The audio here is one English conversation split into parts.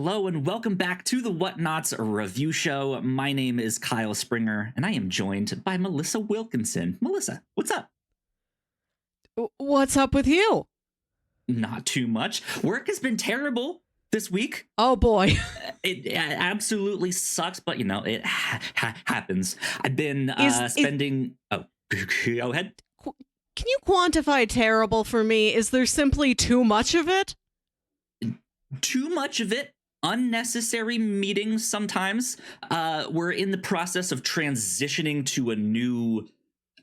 Hello and welcome back to the Whatnauts review show. My name is Kyle Springer and I am joined by Melissa Wilkinson. Melissa, what's up? What's up with you? Not too much. Work has been terrible this week. Oh boy. It absolutely sucks, but you know, it happens. I've been spending... Oh, go ahead. Can you quantify terrible for me? Is there simply too much of it? Too much of it. Unnecessary meetings sometimes. We're in the process of transitioning to a new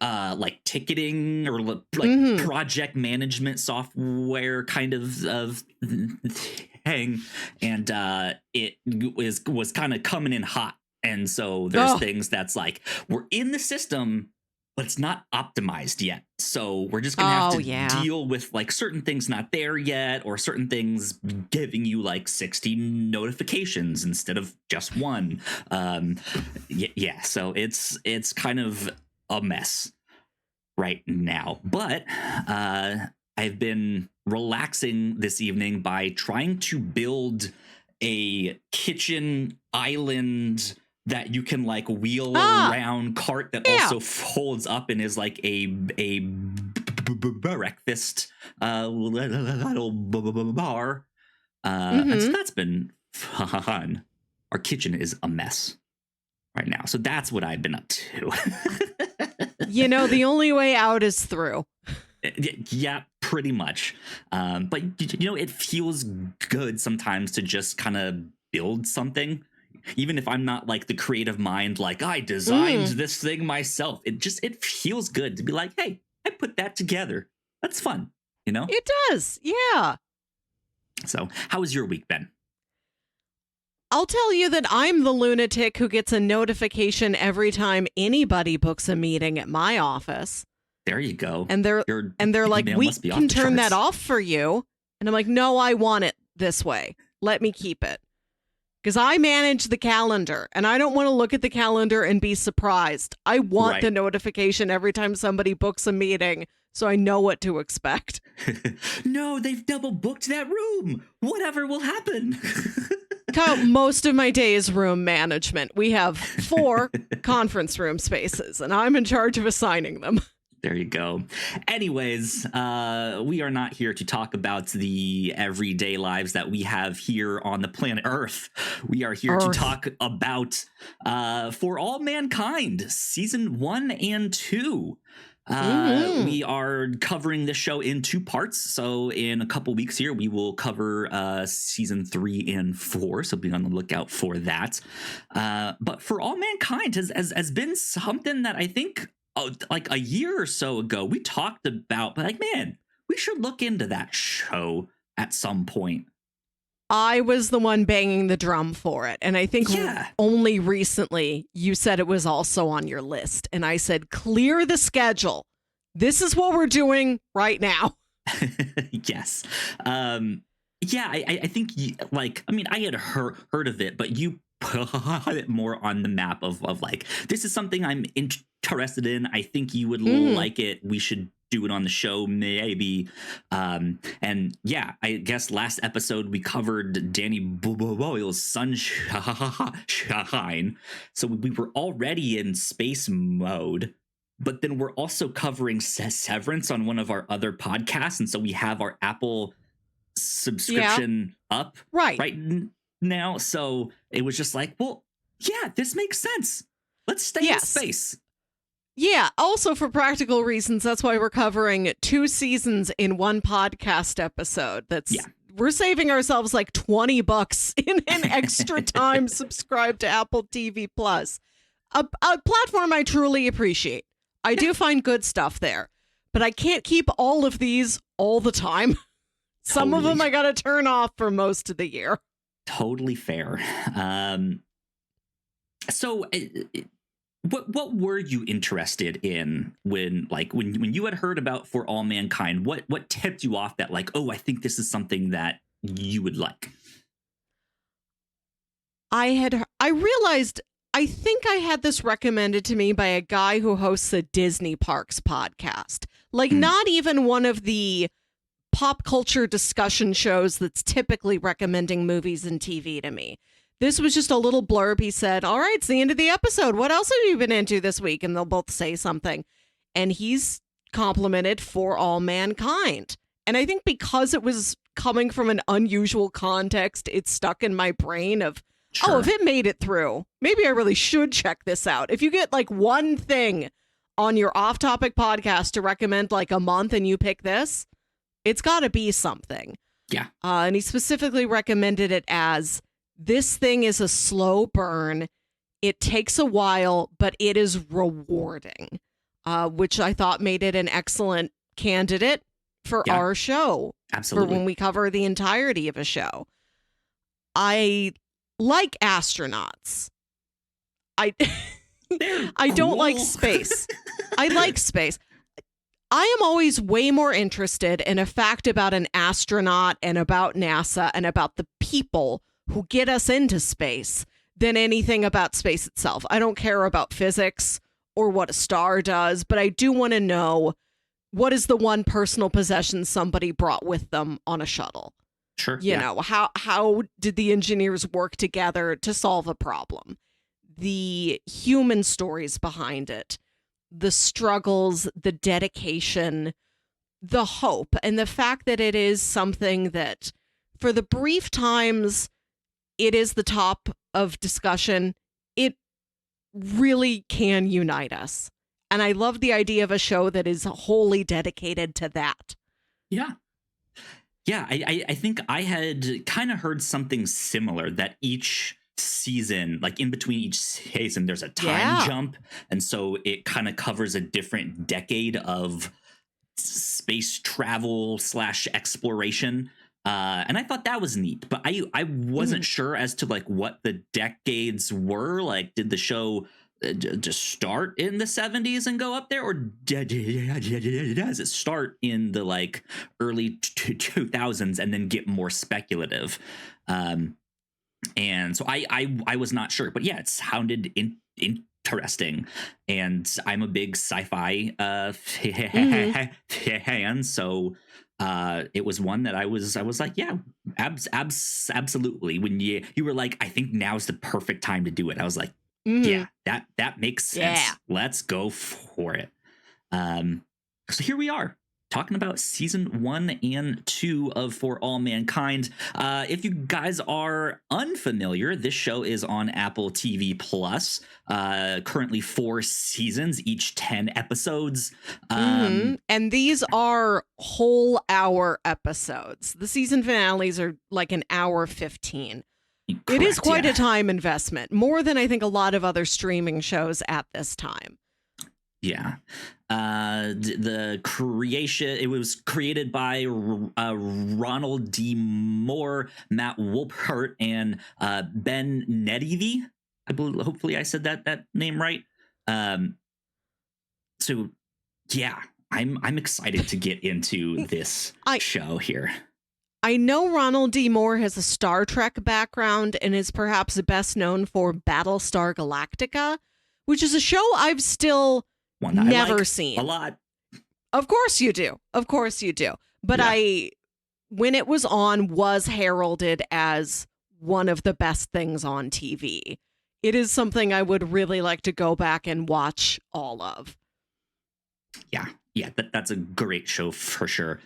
like ticketing or like project management software kind of thing, and it was kind of coming in hot. And so there's things that's like, we're in the system, but it's not optimized yet. So we're just gonna have to deal with like certain things not there yet, or certain things giving you like 60 notifications instead of just one. Yeah. So it's kind of a mess right now. But I've been relaxing this evening by trying to build a kitchen island that you can like wheel around cart that also folds up and is like a breakfast little bar. And so that's been fun. Our kitchen is a mess right now, so that's what I've been up to. You know, the only way out is through. Yeah, pretty much. But you know, it feels good sometimes to just kind of build something. Even if I'm not like the creative mind, like I designed this thing myself, it feels good to be like, hey, I put that together. That's fun, you know? It does, yeah. So how has your week been? I'll tell you that I'm the lunatic who gets a notification every time anybody books a meeting at my office. There you go. And they're like, we can turn that off for you. And I'm like, no, I want it this way. Let me keep it. Because I manage the calendar, and I don't want to look at the calendar and be surprised. I want the notification every time somebody books a meeting, so I know what to expect. No, they've double booked that room. Whatever will happen. Kyle, most of my day is room management. We have 4 conference room spaces, and I'm in charge of assigning them. There you go. Anyways, we are not here to talk about the everyday lives that we have here on the planet Earth. We are here to talk about For All Mankind, season 1 and 2. We are covering this show in 2 parts. So in a couple weeks here, we will cover season 3 and 4. So be on the lookout for that. But For All Mankind has been something that I think like a year or so ago we talked about, but like, man, we should look into that show at some point. I was the one banging the drum for it, and I think only recently you said it was also on your list, and I said, clear the schedule. This is what we're doing right now. Yes. I think I had heard of it, but you put it more on the map of like, this is something I'm interested in. I think you would like it. We should do it on the show, maybe. And yeah, I guess last episode we covered Danny Boyle's Sunshine. So we were already in space mode, but then we're also covering Severance on one of our other podcasts. And so we have our Apple subscription up right now. So it was just like, well, yeah, this makes sense. Let's stay in space. Yeah, also for practical reasons, that's why we're covering 2 seasons in 1 podcast episode. We're saving ourselves like $20 in an extra time. Subscribe to Apple TV Plus, a platform I truly appreciate. I do find good stuff there, but I can't keep all of these all the time. Some of them I got to turn off for most of the year. Totally fair. So what were you interested in when you had heard about For All Mankind? What tipped you off that like, oh, I think this is something that you would like? I realized, I think I had this recommended to me by a guy who hosts a Disney Parks podcast. Like not even one of the pop culture discussion shows that's typically recommending movies and TV to me. This was just a little blurb. He said, all right, it's the end of the episode. What else have you been into this week? And they'll both say something. And he's complimented For All Mankind. And I think because it was coming from an unusual context, it's stuck in my brain of, Sure. oh, if it made it through, maybe I really should check this out. If you get like one thing on your off-topic podcast to recommend like a month and you pick this, it's got to be something. Yeah. And he specifically recommended it as, this thing is a slow burn. It takes a while, but it is rewarding, which I thought made it an excellent candidate for our show. Absolutely. For when we cover the entirety of a show. I like astronauts. I don't like space. I like space. I am always way more interested in a fact about an astronaut and about NASA and about the people who get us into space than anything about space itself. I don't care about physics or what a star does, but I do want to know, what is the one personal possession somebody brought with them on a shuttle? Sure. You know, how did the engineers work together to solve a problem? The human stories behind it, the struggles, the dedication, the hope, and the fact that it is something that, for the brief times it is the top of discussion, it really can unite us. And I love the idea of a show that is wholly dedicated to that. Yeah. Yeah, I think I had kind of heard something similar, that each season, like in between each season, there's a time jump. And so it kind of covers a different decade of space travel / exploration. And I thought that was neat, but I wasn't sure as to like what the decades were. Like, did the show just start in the 70s and go up there, or does it start in the like early 2000s and then get more speculative? And so I was not sure, but yeah, it sounded interesting, and I'm a big sci-fi fan, so it was one that I was like, yeah, absolutely. When you were like, I think now's the perfect time to do it, I was like, yeah, that makes sense. Yeah. Let's go for it. So here we are, talking about season 1 and 2 of For All Mankind. If you guys are unfamiliar, this show is on Apple TV Plus. Currently 4 seasons, each 10 episodes. And these are whole hour episodes. The season finales are like an hour 15. Correct, it is quite a time investment, more than I think a lot of other streaming shows at this time. Yeah. The creation, it was created by Ronald D. Moore, Matt Wolpert, and Ben Nedivy. I believe, hopefully I said that name right. So yeah, I'm excited to get into this show here. I know Ronald D. Moore has a Star Trek background and is perhaps best known for Battlestar Galactica, which is a show I've still never seen. A lot. Of course you do. Of course you do. But when it was on, was heralded as one of the best things on TV. It is something I would really like to go back and watch all of. Yeah. Yeah, that's a great show for sure.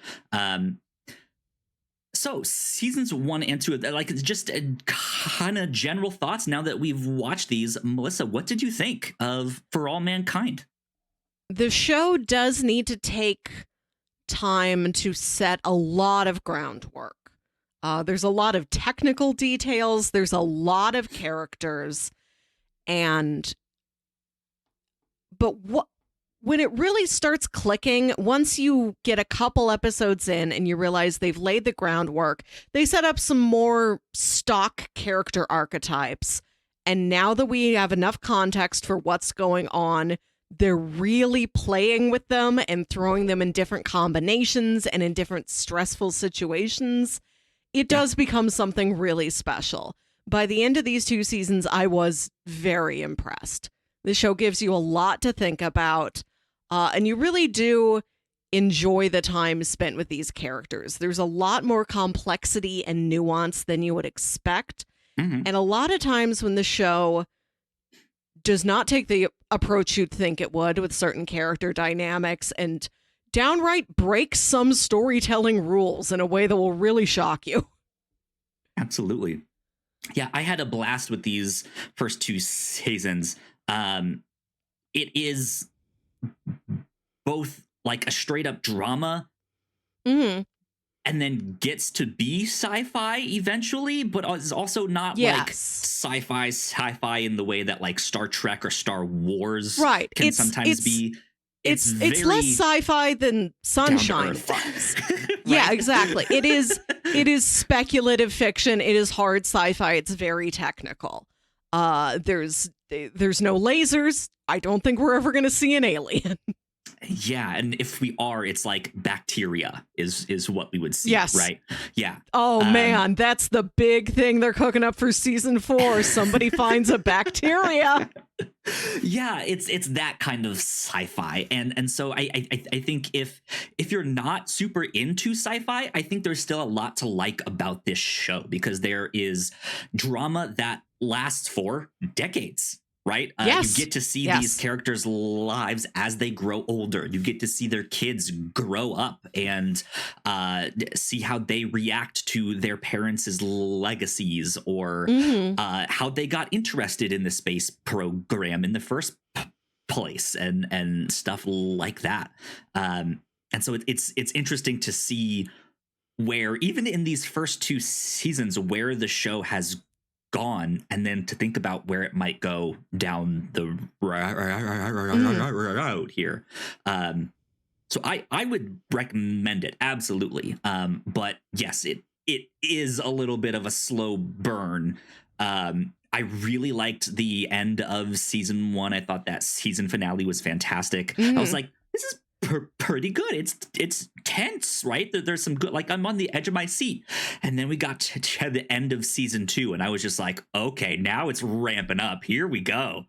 So seasons 1 and 2, like, just kind of general thoughts now that we've watched these. Melissa, what did you think of For All Mankind? The show does need to take time to set a lot of groundwork. There's a lot of technical details. There's a lot of characters. But when it really starts clicking, once you get a couple episodes in and you realize they've laid the groundwork, they set up some more stock character archetypes. And now that we have enough context for what's going on, they're really playing with them and throwing them in different combinations and in different stressful situations. It does become something really special. By the end of these 2 seasons, I was very impressed. The show gives you a lot to think about. And you really do, enjoy the time spent with these characters. There's a lot more complexity and nuance than you would expect. Mm-hmm. And a lot of times when the show does not take the approach you'd think it would with certain character dynamics and downright breaks some storytelling rules in a way that will really shock you. Absolutely. Yeah, I had a blast with these first 2 seasons. It is both like a straight up drama and then gets to be sci-fi eventually, but is also not like sci-fi in the way that like Star Trek or Star Wars can sometimes be. It's less sci-fi than Sunshine. Yeah, exactly. It is speculative fiction. It is hard sci-fi. It's very technical. There's no lasers. I don't think we're ever going to see an alien. Yeah, and if we are, it's like bacteria is what we would see. Yes. Right? Yeah. Oh, man, that's the big thing they're cooking up for season 4. Somebody finds a bacteria. Yeah, it's that kind of sci-fi. And so I think if you're not super into sci-fi, I think there's still a lot to like about this show because there is drama that lasts for decades. Right? Yes. You get to see these characters' lives as they grow older. You get to see their kids grow up and see how they react to their parents' legacies or how they got interested in the space program in the first place and stuff like that. And so it's interesting to see where even in these first 2 seasons where the show has gone and then to think about where it might go down the road here. So I would recommend it absolutely. But yes, it is a little bit of a slow burn. I really liked the end of season 1. I thought that season finale was fantastic. I was like, this is pretty good. It's tense, right? There's some good, like I'm on the edge of my seat. And then we got to the end of season 2 and I was just like, okay, now it's ramping up. Here we go.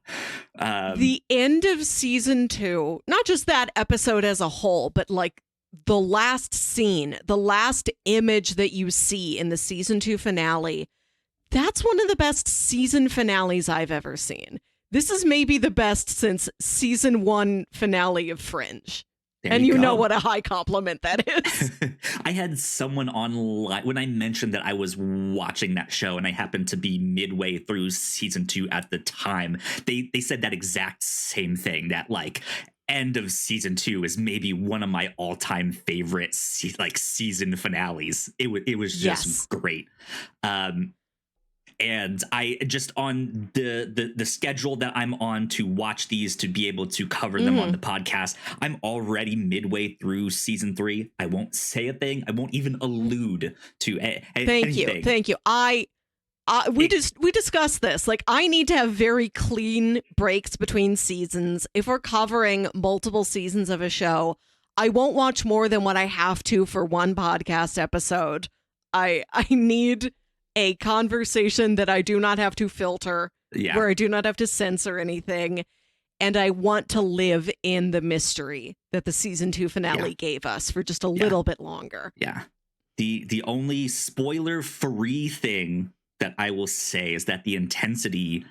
The end of season 2, not just that episode as a whole, but like the last scene, the last image that you see in the season 2 finale, that's one of the best season finales I've ever seen. This is maybe the best since season 1 finale of Fringe. And you know what a high compliment that is. I had someone online when I mentioned that I was watching that show and I happened to be midway through season 2 at the time. They said that exact same thing, that like end of season 2 is maybe one of my all-time favorite season finales. It was just great. And I just on the schedule that I'm on to watch these to be able to cover them on the podcast, I'm already midway through season 3. I won't say a thing. I won't even allude to anything. Thank you. We discussed this. Like, I need to have very clean breaks between seasons. If we're covering multiple seasons of a show, I won't watch more than what I have to for one podcast episode. I need a conversation that I do not have to filter, where I do not have to censor anything. And I want to live in the mystery that the season 2 finale gave us for just a little bit longer. Yeah. The only spoiler-free thing that I will say is that the intensity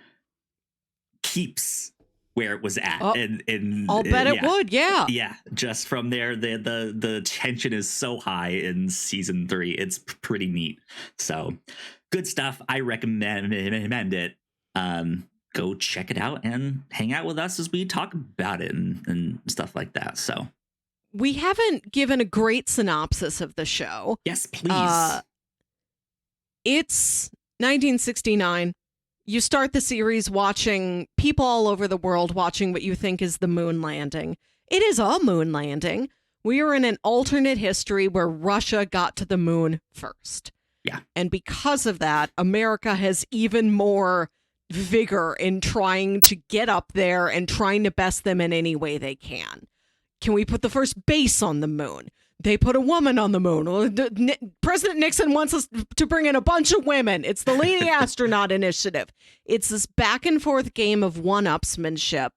keeps where it was at. I'll bet it would, yeah. Yeah, just from there, the tension is so high in season 3. It's pretty neat. So, good stuff. I recommend it. Go check it out and hang out with us as we talk about it and stuff like that. So, we haven't given a great synopsis of the show. Yes, please. It's 1969. You start the series watching people all over the world watching what you think is the moon landing. It is a moon landing. We are in an alternate history where Russia got to the moon first. Yeah. And because of that, America has even more vigor in trying to get up there and trying to best them in any way they can. Can we put the first base on the moon? They put a woman on the moon. President Nixon wants us to bring in a bunch of women. It's the Leading Astronaut Initiative. It's this back and forth game of one-upsmanship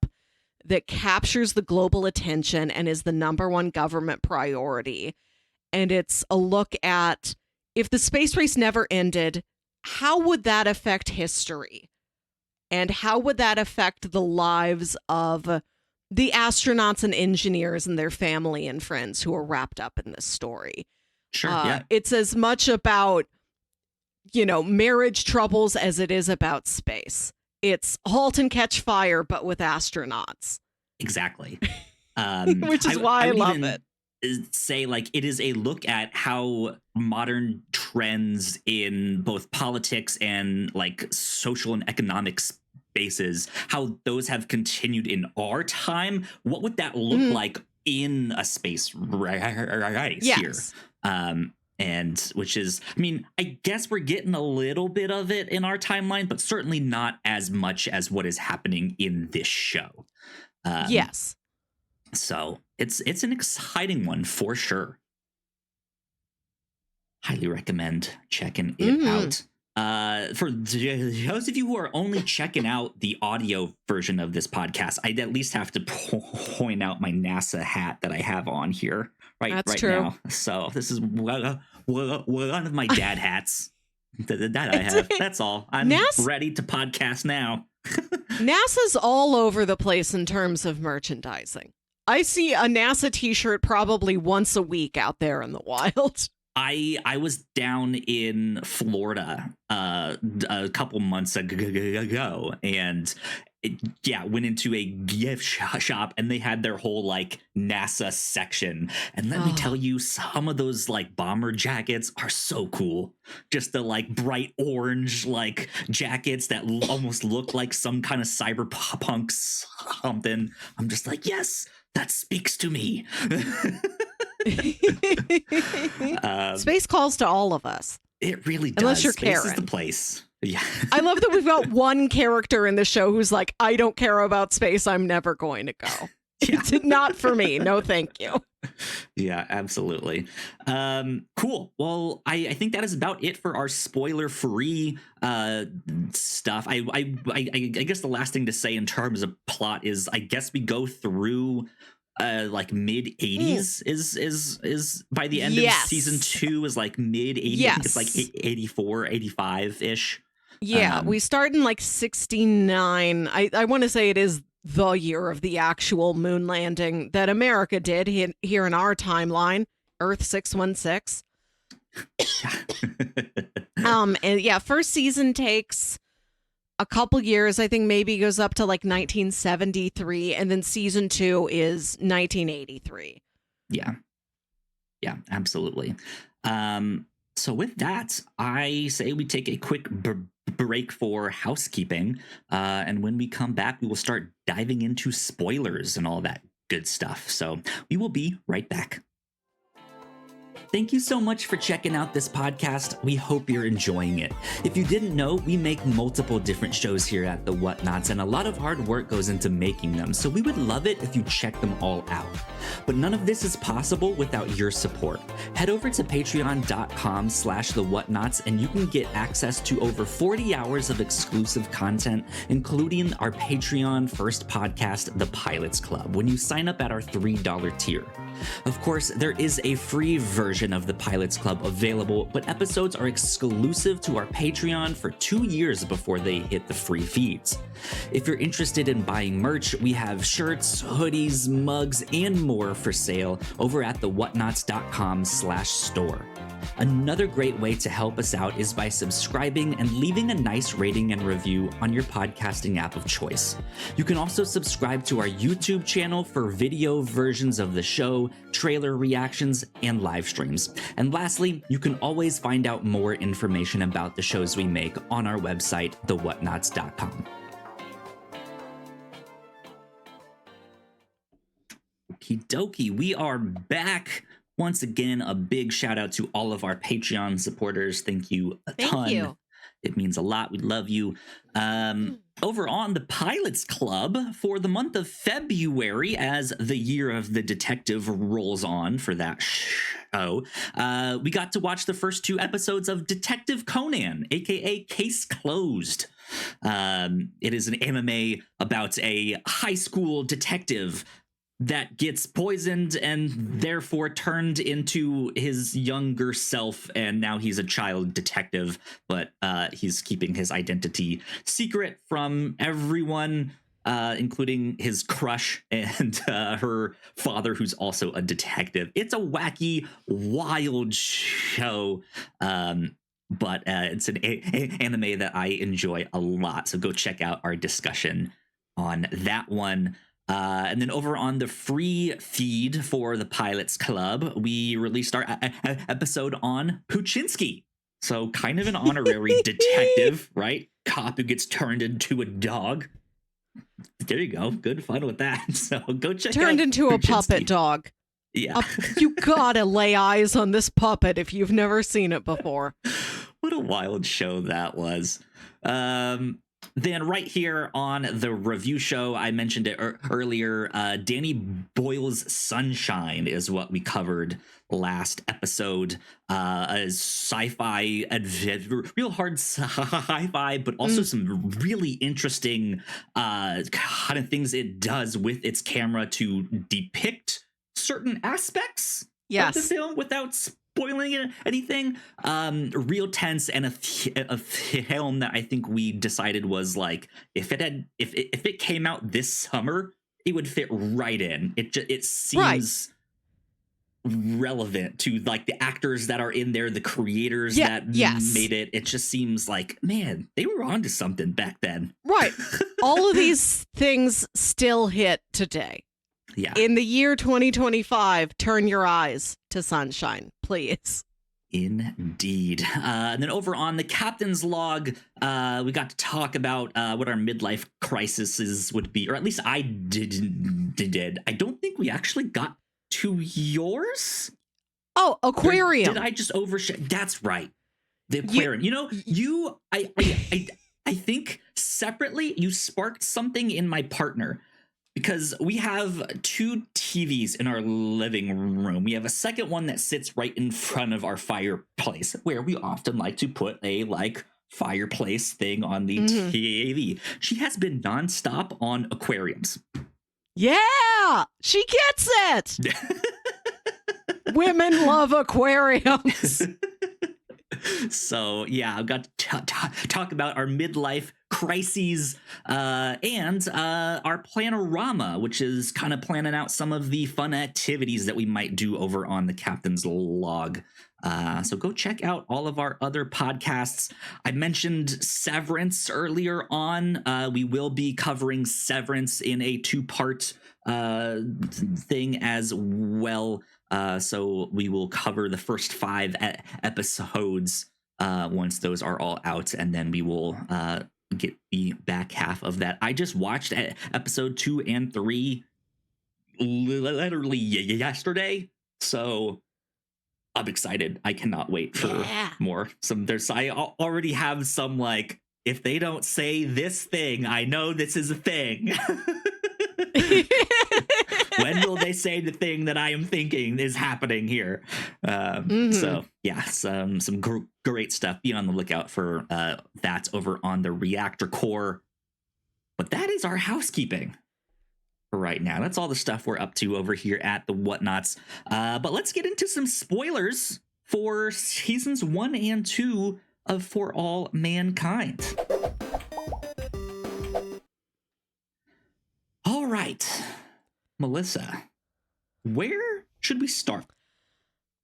that captures the global attention and is the number one government priority. And it's a look at, if the space race never ended, how would that affect history? And how would that affect the lives of the astronauts and engineers and their family and friends who are wrapped up in this story? Sure, yeah. It's as much about, marriage troubles as it is about space. It's Halt and Catch Fire, but with astronauts. Exactly. Which is why I love it. Say, like, it is a look at how modern trends in both politics and like social and economic spaces, how those have continued in our time. What would that look like in a space race here? And which is, I mean, I guess we're getting a little bit of it in our timeline, but certainly not as much as what is happening in this show. Yes. So it's an exciting one for sure. Highly recommend checking it out. For those of you who are only checking out the audio version of this podcast, I'd at least have to point out my NASA hat that I have on here right now. So this is one of my dad hats that I have. That's all. I'm ready to podcast now. NASA's all over the place in terms of merchandising. I see a NASA t-shirt probably once a week out there in the wild. I was down in Florida a couple months ago, and went into a gift shop, and they had their whole like NASA section. And let me tell you, some of those like bomber jackets are so cool. Just the like bright orange like jackets that almost look like some kind of cyberpunk something. I'm just like, yes, that speaks to me. Space calls to all of us. It really does. Unless you're Space Karen. is the place. Yeah. I love that we've got one character in the show who's like, I don't care about space. I'm never going to go. Yeah. It's not for me. No, thank you. Yeah, absolutely. Cool. Well, I think that is about it for our spoiler-free stuff. I guess the last thing to say in terms of plot is, I guess we go through like mid 80s is by the end of season 2 is like mid 80s. I think it's like 84, 85 ish. Yeah, we start in like 69. I want to say it is the year of the actual moon landing that America did here in our timeline, Earth 616. And yeah, first season takes a couple years. I think maybe goes up to like 1973, and then season 2 is 1983. Yeah, absolutely. So with that, I say we take a quick break for housekeeping, and when we come back, we will start diving into spoilers and all that good stuff. So we will be right back. Thank you so much for checking out this podcast. We hope you're enjoying it. If you didn't know, we make multiple different shows here at the Whatnauts, and a lot of hard work goes into making them, so we would love it if you check them all out. But none of this is possible without your support. Head over to patreon.com/thewhatnauts, and you can get access to over 40 hours of exclusive content, including our Patreon first podcast, The Pilots Club, when you sign up at our $3 tier. Of course, there is a free version of the Pilots Club available, but episodes are exclusive to our Patreon for 2 years before they hit the free feeds. If you're interested in buying merch, we have shirts, hoodies, mugs, and more for sale over at thewhatnauts.com/store. Another great way to help us out is by subscribing and leaving a nice rating and review on your podcasting app of choice. You can also subscribe to our YouTube channel for video versions of the show, trailer reactions, and live streams. And lastly, you can always find out more information about the shows we make on our website, thewhatnauts.com. Okie dokie, we are back. Once again, a big shout out to all of our Patreon supporters. Thank you a ton. Thank you. It means a lot. We love you. Over on the Pilots Club for the month of February, as the year of the detective rolls on for that show, we got to watch the first 2 episodes of Detective Conan, aka Case Closed. It is an anime about a high school detective that gets poisoned and therefore turned into his younger self, and now he's a child detective, but he's keeping his identity secret from everyone, including his crush and her father, who's also a detective. It's a wacky, wild show, but it's an anime that I enjoy a lot, so go check out our discussion on that one. And then over on the free feed for the Pilots Club, we released our episode on Puchinsky. So kind of an honorary detective, right? Cop who gets turned into a dog. There you go. Good fun with that. So go check out Turned into a Puchinsky. puppet dog. Yeah. You gotta lay eyes on this puppet if you've never seen it before. What a wild show that was. Then right here on the review show, I mentioned it earlier, Danny Boyle's Sunshine is what we covered last episode. A sci-fi, real hard sci-fi, but also some really interesting kind of things it does with its camera to depict certain aspects of the film without spoiling anything. Real tense, and a film that I think we decided was like, if it came out this summer, it would fit right in. It seems relevant to like the actors that are in there, the creators that made it. It just seems like, man, they were onto something back then. Right. All of these things still hit today. Yeah. In the year 2025, turn your eyes to Sunshine, please. Indeed. And then over on the Captain's Log, we got to talk about what our midlife crises would be, or at least I did. I don't think we actually got to yours. Oh, aquarium. Or did I just overshare? That's right. The aquarium. I think separately you sparked something in my partner. Because we have 2 TVs in our living room. We have a second one that sits right in front of our fireplace, where we often like to put a fireplace thing on the TV. She has been nonstop on aquariums. Yeah, she gets it. Women love aquariums. So yeah, I've got to talk about our midlife crises and our planorama, which is kind of planning out some of the fun activities that we might do over on the Captain's Log. So go check out all of our other podcasts. I mentioned Severance earlier on. We will be covering Severance in a 2-part thing as well. So we will cover the first 5 episodes once those are all out, and then we will get the back half of that. I just watched episode 2 and 3 literally yesterday, so I'm excited. I cannot wait for more. I already have some if they don't say this thing, I know this is a thing. When will they say the thing that I am thinking is happening here? So yeah, some great stuff. Be on the lookout for that over on the Reactor Core. But that is our housekeeping for right now. That's all the stuff we're up to over here at the Whatnauts. But let's get into some spoilers for seasons 1 and 2 of For All Mankind. All right, Melissa, where should we start?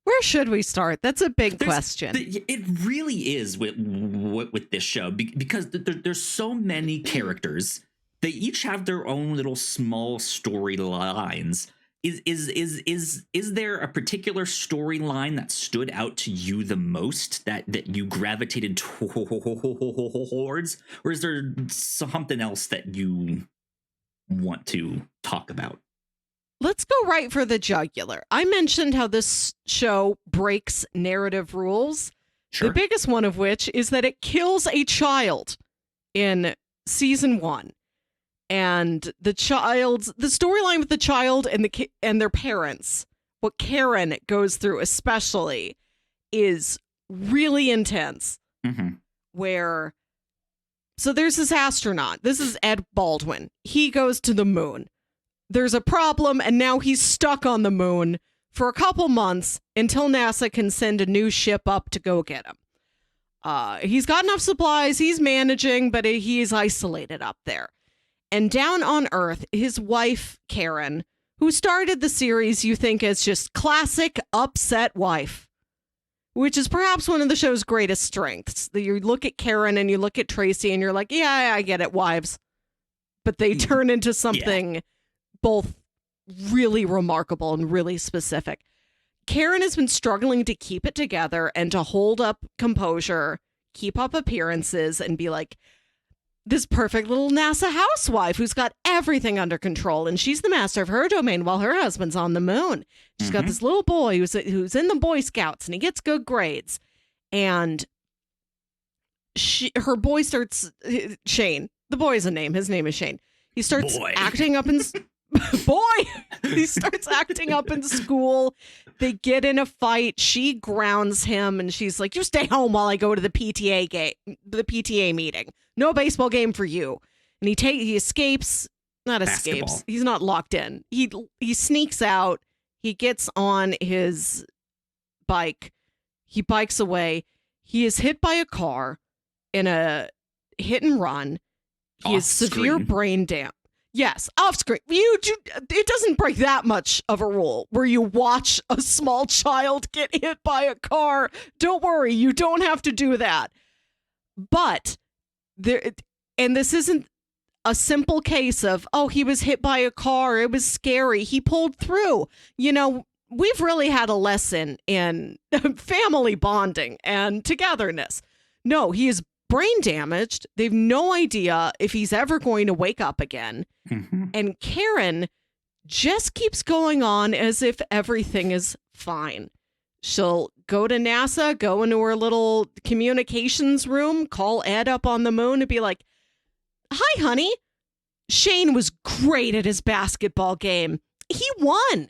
Where should we start? That's a big question. It really is with this show because there's so many characters. They each have their own little small storylines. Is there a particular storyline that stood out to you the most that you gravitated towards, or is there something else that you want to talk about? Let's go right for the jugular. I mentioned how this show breaks narrative rules. Sure. The biggest one of which is that it kills a child in season 1. And the storyline with the child and their parents, what Karen goes through especially, is really intense. Where So there's this astronaut. This is Ed Baldwin. He goes to the moon. There's a problem, and now he's stuck on the moon for a couple months until NASA can send a new ship up to go get him. He's got enough supplies, he's managing, but he is isolated up there. And down on Earth, his wife, Karen, who started the series you think is just classic upset wife, which is perhaps one of the show's greatest strengths. You look at Karen and you look at Tracy and you're like, yeah, I get it, wives. But they turn into something both really remarkable and really specific. Karen has been struggling to keep it together and to hold up composure, keep up appearances, and be like this perfect little NASA housewife who's got everything under control, and she's the master of her domain while her husband's on the moon. She's got this little boy who's in the Boy Scouts, and he gets good grades. And her boy starts, Shane, the boy is a name. His name is Shane. He starts acting up in... He starts acting up in school. They get in a fight. She grounds him, and she's like, "You stay home while I go to the PTA meeting. No baseball game for you." And he escapes. Not escapes. Basketball. He's not locked in. He sneaks out. He gets on his bike. He bikes away. He is hit by a car in a hit and run. He has severe brain damage. Yes, off screen. It doesn't break that much of a rule where you watch a small child get hit by a car. Don't worry, you don't have to do that. But this isn't a simple case of, oh, he was hit by a car, it was scary, he pulled through. We've really had a lesson in family bonding and togetherness. No, he is brain damaged. They've no idea if he's ever going to wake up again. And Karen just keeps going on as if everything is fine. She'll go to NASA, go into her little communications room, call Ed up on the moon and be like, "Hi, honey. Shane was great at his basketball game. He won."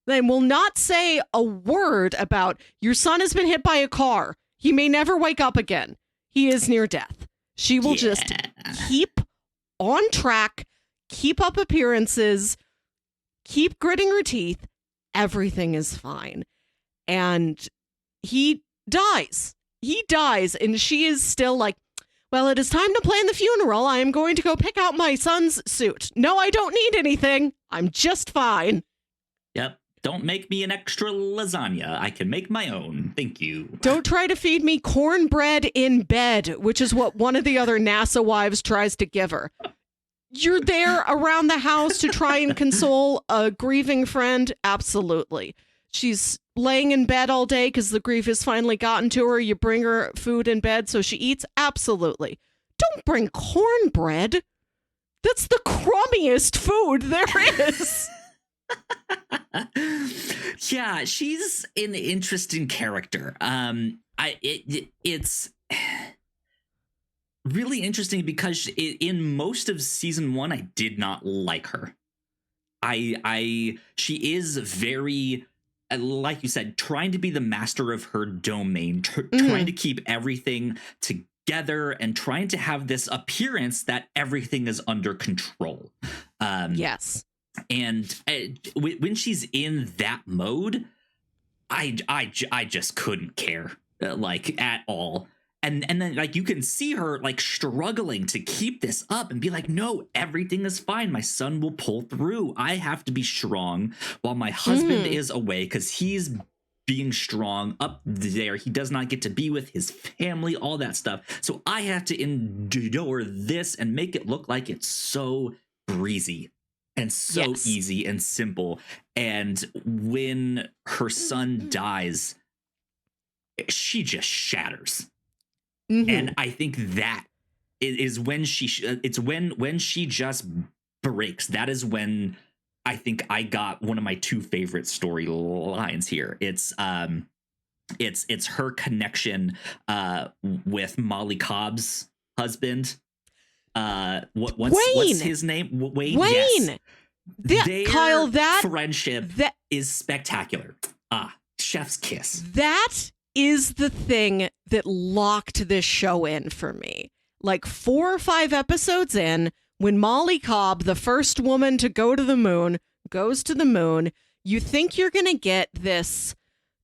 Then will not say a word about, "Your son has been hit by a car. He may never wake up again. He is near death." She will just keep on track, keep up appearances, keep gritting her teeth. Everything is fine. And he dies. And she is still like, "Well, it is time to plan the funeral. I am going to go pick out my son's suit. No, I don't need anything. I'm just fine." Yep. Don't make me an extra lasagna. I can make my own. Thank you. Don't try to feed me cornbread in bed, which is what one of the other NASA wives tries to give her. You're there around the house to try and console a grieving friend? Absolutely. She's laying in bed all day because the grief has finally gotten to her. You bring her food in bed so she eats? Absolutely. Don't bring cornbread. That's the crummiest food there is. Yeah, she's an interesting character. It's really interesting because in most of season 1, I did not like her. She is very, like you said, trying to be the master of her domain, trying to keep everything together and trying to have this appearance that everything is under control. Yes. And when she's in that mode, I just couldn't care at all. And then you can see her struggling to keep this up and be like, "No, everything is fine. My son will pull through. I have to be strong while my husband is away because he's being strong up there. He does not get to be with his family, all that stuff. So I have to endure this and make it look like it's so breezy and so easy and simple." And when her son dies, she just shatters. And I think that is when when she just breaks. That is when I think I got one of my two favorite storylines here. It's her connection with Molly Cobb's husband. What's his name? Wayne. Wayne. Yes. Their friendship is spectacular. Chef's kiss. That is the thing that locked this show in for me. like 4 or 5 episodes in, when Molly Cobb, the first woman to go to the moon, goes to the moon, you think you're going to get this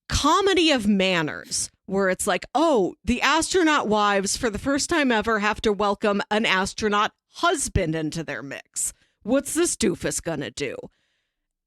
comedy of manners where it's like, oh, the astronaut wives for the first time ever have to welcome an astronaut husband into their mix. What's this doofus going to do?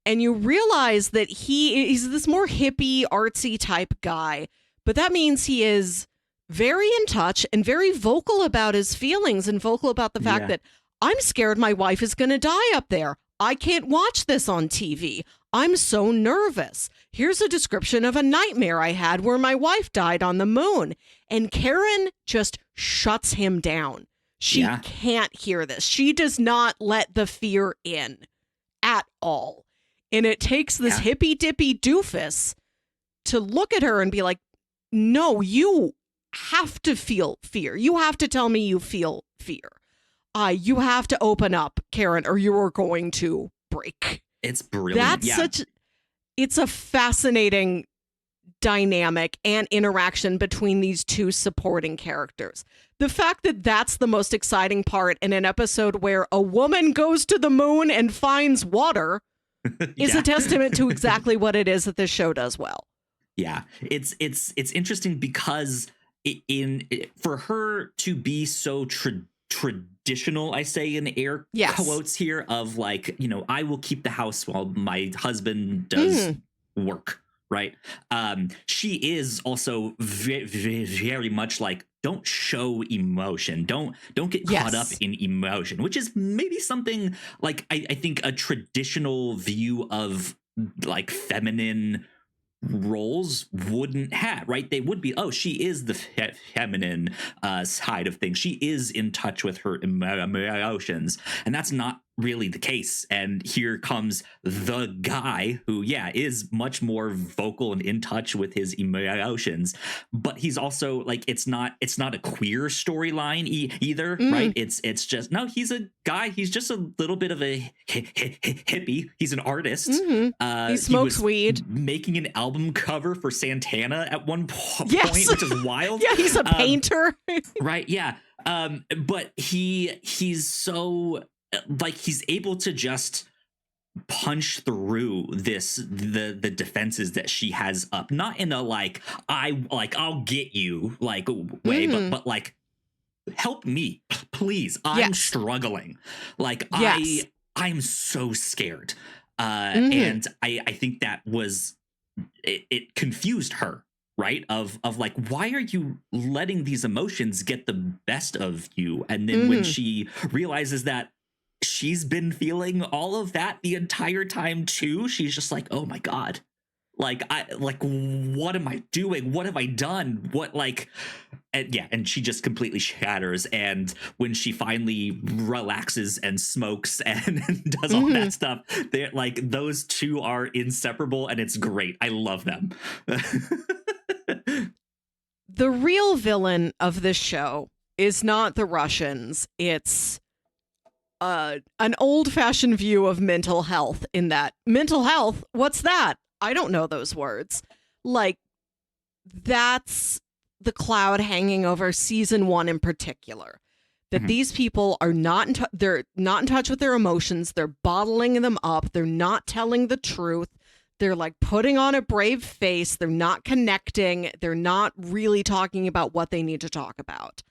And you realize that he's this more hippie, artsy type guy, but that means he is very in touch and very vocal about his feelings and vocal about the fact that I'm scared my wife is going to die up there. I can't watch this on TV. I'm so nervous. Here's a description of a nightmare I had where my wife died on the moon. And Karen just shuts him down. She can't hear this. She does not let the fear in at all. And it takes this hippy-dippy doofus to look at her and be like, no, you have to feel fear. You have to tell me you feel fear. You have to open up, Karen, or you are going to break. It's brilliant. It's a fascinating dynamic and interaction between these two supporting characters. The fact that that's the most exciting part in an episode where a woman goes to the moon and finds water is a testament to exactly what it is that this show does well. Yeah, it's interesting because for her to be so traditional, I say in air quotes here, of like, I will keep the house while my husband does work, right? She is also very, very much like, don't show emotion, don't get caught up in emotion, which is maybe something like I think a traditional view of like feminine roles wouldn't have, right? They would be, oh, she is the feminine side of things. She is in touch with her emotions, and that's not really the case. And here comes the guy who, is much more vocal and in touch with his emotions, but he's also like, it's not a queer storyline either, right? It's just, no, he's a guy. He's just a little bit of a hippie. He's an artist. He smokes weed, making an album cover for Santana at one point, which is wild. He's a painter. Right. Yeah. But he's so like, he's able to just punch through the defenses that she has up, not in a like I'll get you like way, but like, help me, please. I'm struggling. Like I'm so scared. And I think that was it confused her, right? Of like, why are you letting these emotions get the best of you? And then when she realizes that she's been feeling all of that the entire time too, she's just like, oh my God, what am I doing? What have I done? And she just completely shatters. And when she finally relaxes and smokes and does all that stuff, they're like, those two are inseparable, and it's great. I love them. The real villain of this show is not the Russians. It's an old-fashioned view of mental health, in that mental health, what's that? I don't know those words. Like, that's the cloud hanging over season 1 in particular. That these people are they're not in touch with their emotions. They're bottling them up. They're not telling the truth. They're like putting on a brave face. They're not connecting. They're not really talking about what they need to talk about.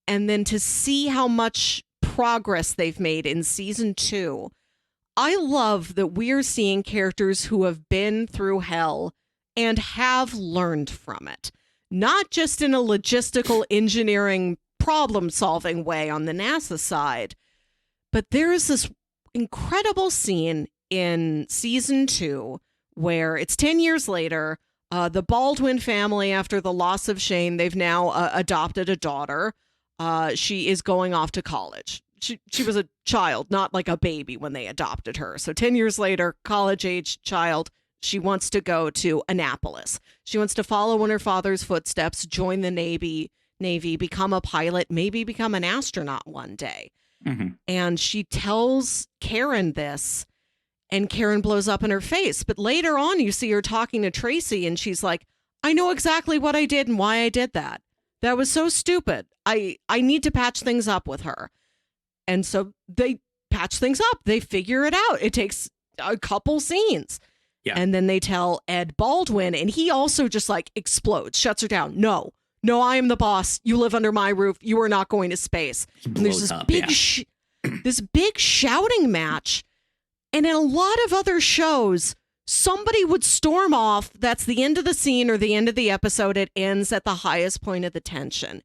And then to see how much progress they've made in season 2, I love that we're seeing characters who have been through hell and have learned from it. Not just in a logistical engineering problem-solving way on the NASA side, but there is this incredible scene in season 2 where it's 10 years later, the Baldwin family, after the loss of Shane, they've now adopted a daughter. She is going off to college. She was a child, not like a baby when they adopted her. So 10 years later, college-age child, she wants to go to Annapolis. She wants to follow in her father's footsteps, join the Navy, become a pilot, maybe become an astronaut one day. And she tells Karen this, and Karen blows up in her face. But later on, you see her talking to Tracy, and she's like, I know exactly what I did and why I did that. That was so stupid. I need to patch things up with her. And so they patch things up. They figure it out. It takes a couple scenes. Yeah. And then they tell Ed Baldwin, and he also just like explodes, shuts her down. No, I am the boss. You live under my roof. You are not going to space. He And there's blows this up, big, this big shouting match. And in a lot of other shows, somebody would storm off. That's the end of the scene or the end of the episode. It ends at the highest point of the tension.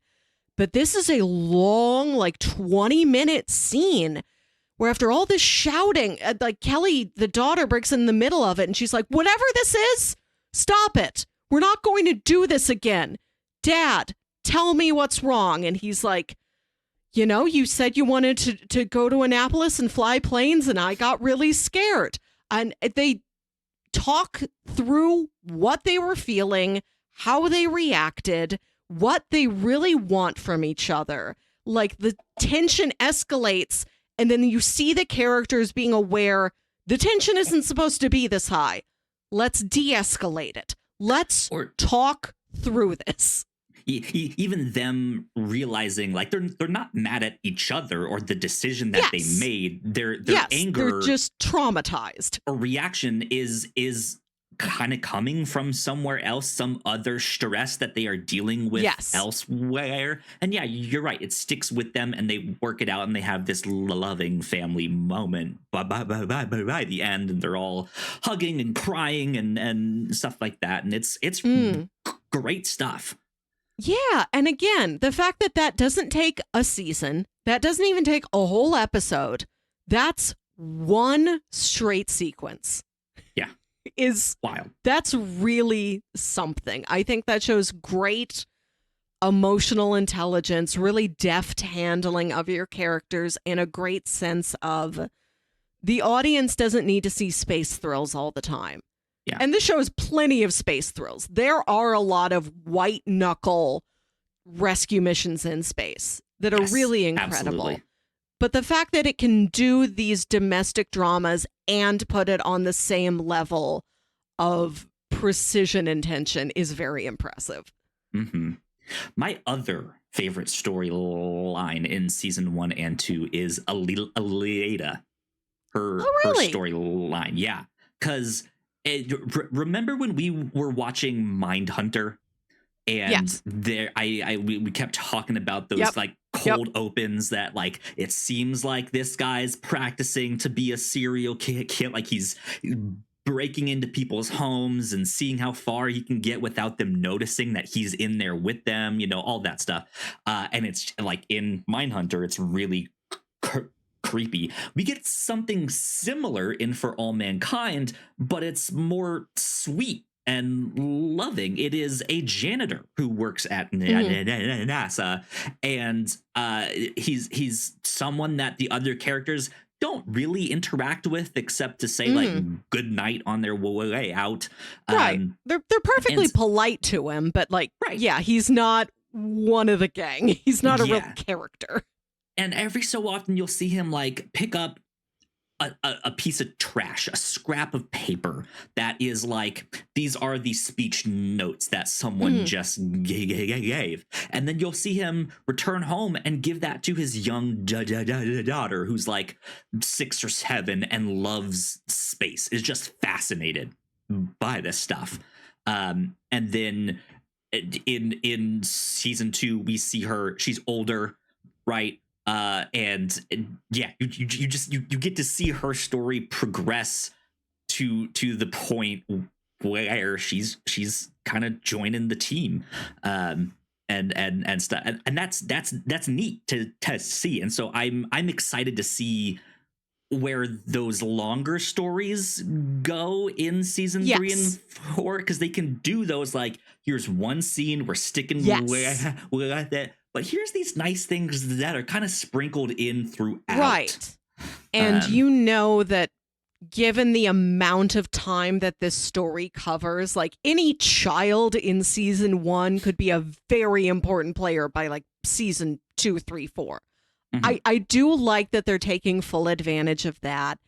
But this is a long, like 20-minute scene where after all this shouting, like Kelly, the daughter, breaks in the middle of it and she's like, whatever this is, stop it. We're not going to do this again. Dad, tell me what's wrong. And he's like, you know, you said you wanted to go to Annapolis and fly planes, and I got really scared. And they talk through what they were feeling, how they reacted, what they really want from each other. Like the tension escalates, and then you see the characters being aware the tension isn't supposed to be this high. Let's de-escalate it. Let's talk through this. Even them realizing like they're not mad at each other or the decision that they made. Their anger, they're just traumatized. Or reaction is kind of coming from somewhere else, some other stress that they are dealing with elsewhere. And yeah, you're right. It sticks with them and they work it out and they have this loving family moment by the end, and they're all hugging and crying and stuff like that. And it's great stuff. Yeah. And again, the fact that doesn't take a season, that doesn't even take a whole episode. That's one straight sequence. Yeah. Is wild. That's really something. I think that shows great emotional intelligence, really deft handling of your characters, and a great sense of the audience doesn't need to see space thrills all the time. Yeah. And this show has plenty of space thrills. There are a lot of white knuckle rescue missions in space that are really incredible. Absolutely. But the fact that it can do these domestic dramas and put it on the same level of precision and tension is very impressive. Mm-hmm. My other favorite storyline in season 1 and 2 is Aleida. Her storyline. Yeah. Because remember when we were watching Mindhunter? And we kept talking about those like cold opens that like it seems like this guy's practicing to be a serial killer, like he's breaking into people's homes and seeing how far he can get without them noticing that he's in there with them, you know, all that stuff. And it's like in Mindhunter, it's really creepy. We get something similar in For All Mankind, but it's more sweet and loving. It is a janitor who works at NASA, and he's someone that the other characters don't really interact with except to say like good night on their way out. Right. They're perfectly polite to him, but like, yeah, he's not one of the gang. He's not a real character. And every so often you'll see him like pick up a piece of trash, a scrap of paper that is like, these are the speech notes that someone just gave. And then you'll see him return home and give that to his young daughter who's like 6 or 7 and loves space, is just fascinated by this stuff. And then in season 2, we see her, she's older, right? And yeah, you get to see her story progress to the point where she's kind of joining the team, and stuff, and that's neat to see. And so I'm excited to see where those longer stories go in season 3 and 4, because they can do those like, here's one scene, we're sticking with it. But here's these nice things that are kind of sprinkled in throughout. Right. And you know that given the amount of time that this story covers, like any child in season 1 could be a very important player by like season 2, 3, 4. I do like that they're taking full advantage of that.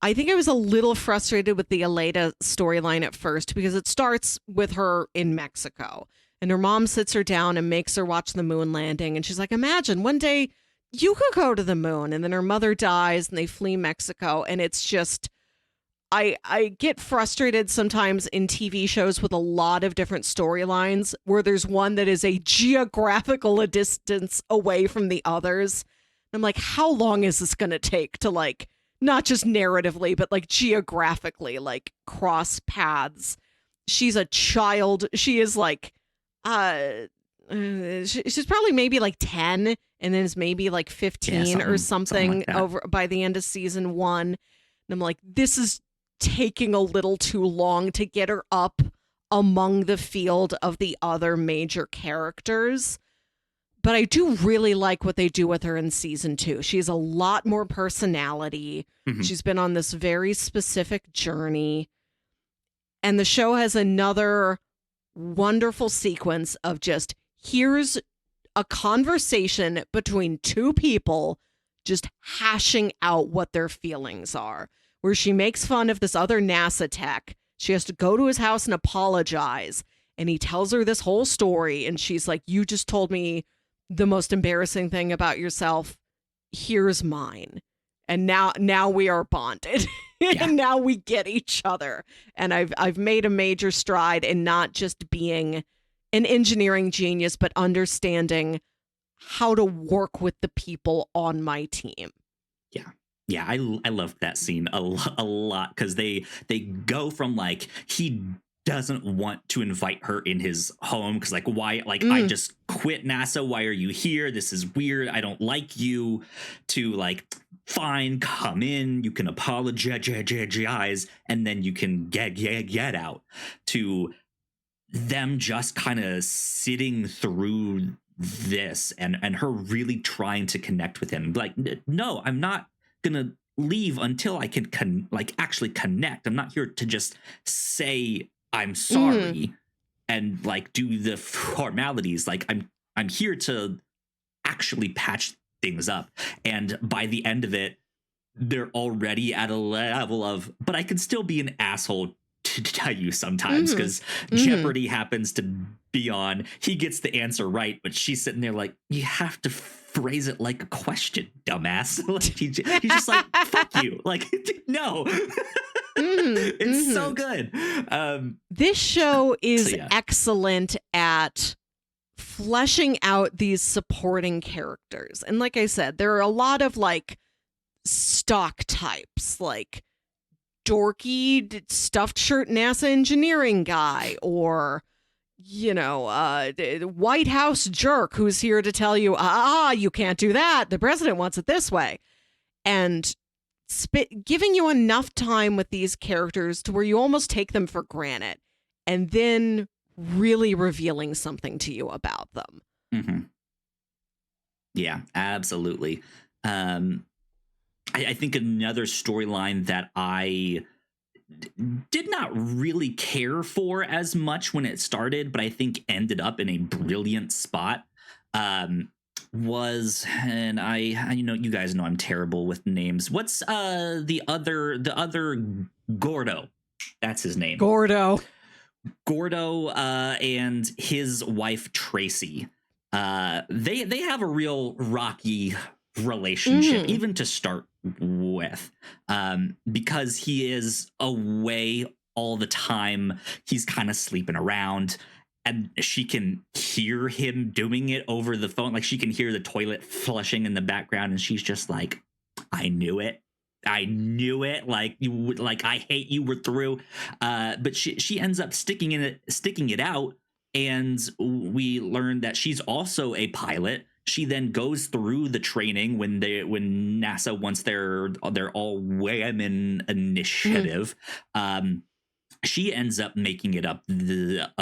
I think I was a little frustrated with the Aleida storyline at first because it starts with her in Mexico. And her mom sits her down and makes her watch the moon landing. And she's like, imagine one day you could go to the moon. And then her mother dies and they flee Mexico. And it's just, I get frustrated sometimes in TV shows with a lot of different storylines where there's one that is a geographical distance away from the others. I'm like, how long is this going to take to like, not just narratively, but like geographically, like cross paths? She's a child. She is like, she's probably maybe like 10 and then is maybe like 15 or something like over by the end of season 1. And I'm like, this is taking a little too long to get her up among the field of the other major characters. But I do really like what they do with her in season 2. She has a lot more personality. Mm-hmm. She's been on this very specific journey. And the show has another wonderful sequence of just, here's a conversation between two people just hashing out what their feelings are, where she makes fun of this other NASA tech. She has to go to his house and apologize. And he tells her this whole story. And she's like, you just told me the most embarrassing thing about yourself. Here's mine. And now we are bonded. Yeah. And now we get each other. And I've made a major stride in not just being an engineering genius, but understanding how to work with the people on my team. Yeah. Yeah, I love that scene a lot because they go from like, he doesn't want to invite her in his home because like, why, like, I just quit NASA, why are you here, this is weird, I don't like you, to like, fine, come in, you can apologize, and then you can get out, to them just kind of sitting through this and her really trying to connect with him. Like, no, I'm not gonna leave until I can actually connect. I'm not here to just say I'm sorry and like do the formalities. Like I'm here to actually patch things up. And by the end of it, they're already at a level of, but I can still be an asshole to tell you sometimes because Jeopardy happens to be on. He gets the answer right, but she's sitting there like, you have to phrase it like a question, dumbass. Like, he's just like, fuck you. Like, no. It's so good. This show is excellent at fleshing out these supporting characters. And like I said, there are a lot of like stock types, like dorky stuffed shirt NASA engineering guy, or you know, White House jerk who's here to tell you, you can't do that, the president wants it this way, and giving you enough time with these characters to where you almost take them for granted, and then really revealing something to you about them. Yeah, absolutely. I think another storyline that I did not really care for as much when it started, but I think ended up in a brilliant spot, was, and I you know, you guys know I'm terrible with names. What's the other Gordo? That's his name. Gordo, and his wife Tracy. They have a real rocky relationship, even to start with, because he is away all the time. He's kind of sleeping around, and she can hear him doing it over the phone. Like, she can hear the toilet flushing in the background, and she's just like, I knew it. Like, I hate you, we're through. But she ends up sticking it out, and we learn that she's also a pilot. She then goes through the training when NASA wants their all women initiative. She ends up making it up there.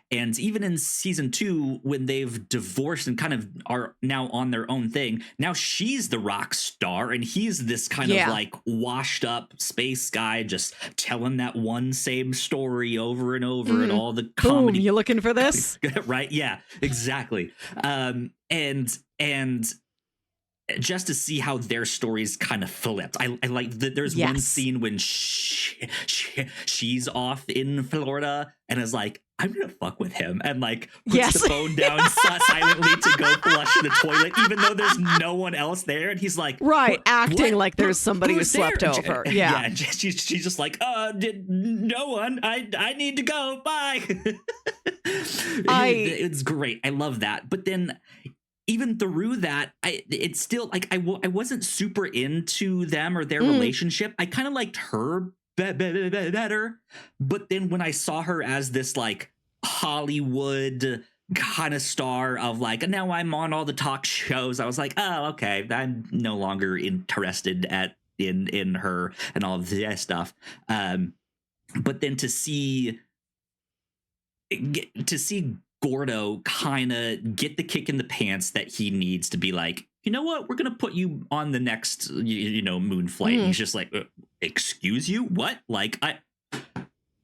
And even in season 2, when they've divorced and kind of are now on their own thing, now she's the rock star and he's this kind of like washed up space guy just telling that one same story over and over, and all the comedy. Boom, you looking for this? Right? Yeah, exactly. And just to see how their stories kind of flipped. I like that. There's one scene when she's off in Florida and is like, I'm gonna fuck with him, and like puts Yes. the phone down silently to go flush the toilet, even though there's no one else there, and he's like, Right, acting what? like there's somebody who Who's slept there? over. Yeah, Yeah. she's just like, did no one? I need to go. Bye. It's great. I love that. But then, even through that, it's still like I wasn't super into them or their relationship. I kind of liked her better, but then when I saw her as this like Hollywood kind of star of like, now I'm on all the talk shows, I was like, oh, okay, I'm no longer interested in her and all of this stuff. But then to see Gordo kind of get the kick in the pants that he needs to be like, you know what, we're gonna put you on the next moon flight. And he's just like, excuse you, what? Like,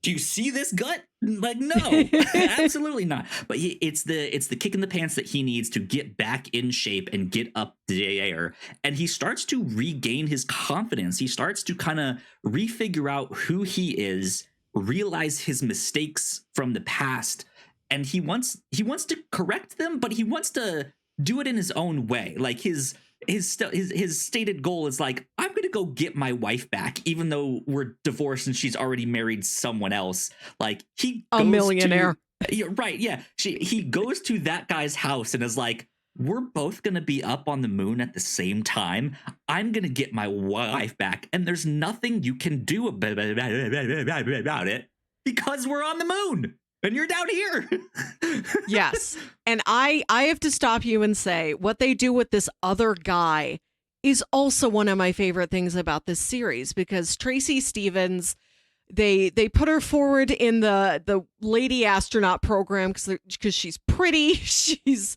do you see this gut? Like, no. Absolutely not. But it's the kick in the pants that he needs to get back in shape and get up the air. And he starts to regain his confidence. He starts to kind of refigure out who he is, realize his mistakes from the past, and he wants to correct them, but he wants to do it in his own way. Like his stated goal is like, I'm gonna go get my wife back, even though we're divorced and she's already married someone else. Like he goes a millionaire. Right, yeah. He goes to that guy's house and is like, we're both gonna be up on the moon at the same time. I'm gonna get my wife back, and there's nothing you can do about it because we're on the moon and you're down here. Yes. And I have to stop you and say what they do with this other guy is also one of my favorite things about this series, because Tracy Stevens, they put her forward in the lady astronaut program because she's pretty, she's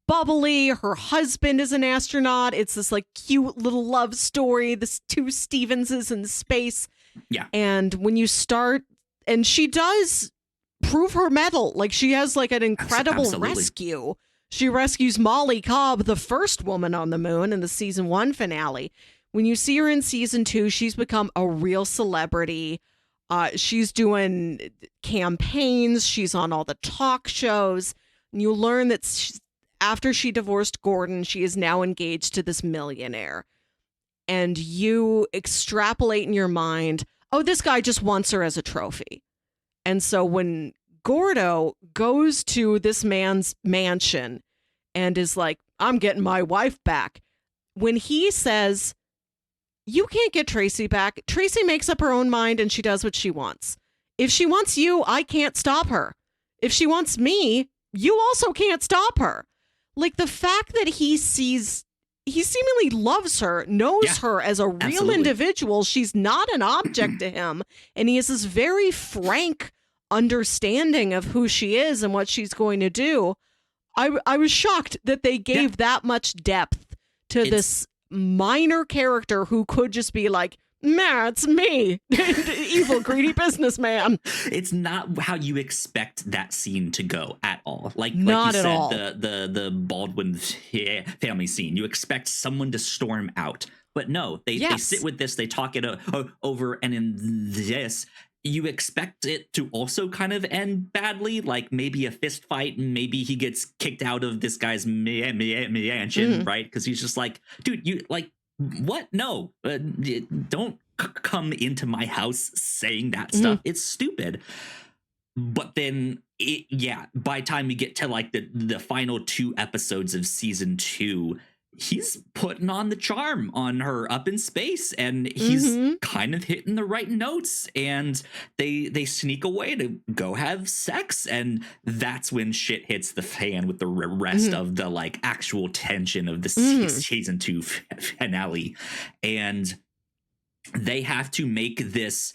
bubbly, her husband is an astronaut. It's this like cute little love story, this two Stevenses in space. Yeah. And when you start, and she does prove her mettle. Like she has like an incredible Absolutely. rescue. She rescues Molly Cobb, the first woman on the moon in the season 1 finale. When you see her in season 2, she's become a real celebrity. She's doing campaigns. She's on all the talk shows. And you learn that after she divorced Gordon, she is now engaged to this millionaire. And you extrapolate in your mind, oh, this guy just wants her as a trophy. And so when Gordo goes to this man's mansion and is like, I'm getting my wife back, when he says, you can't get Tracy back, Tracy makes up her own mind and she does what she wants. If she wants you, I can't stop her. If she wants me, you also can't stop her. Like the fact that he seemingly loves her, knows her as a real individual. She's not an object to him. And he has this very frank understanding of who she is and what she's going to do. I was shocked that they gave that much depth to this minor character who could just be like, nah, it's me, evil, greedy businessman. It's not how you expect that scene to go at all. Like you said, the Baldwin family scene, you expect someone to storm out. But no, they sit with this, they talk it over, and in this, you expect it to also kind of end badly, like maybe a fist fight, and maybe he gets kicked out of this guy's mansion, right? Because he's just like, dude, you like, what? No, don't come into my house saying that stuff. It's stupid. But then, by the time we get to like the final 2 episodes of season 2, he's putting on the charm on her up in space, and he's kind of hitting the right notes, and they sneak away to go have sex, and that's when shit hits the fan with the rest of the like actual tension of the season 2 finale. And they have to make this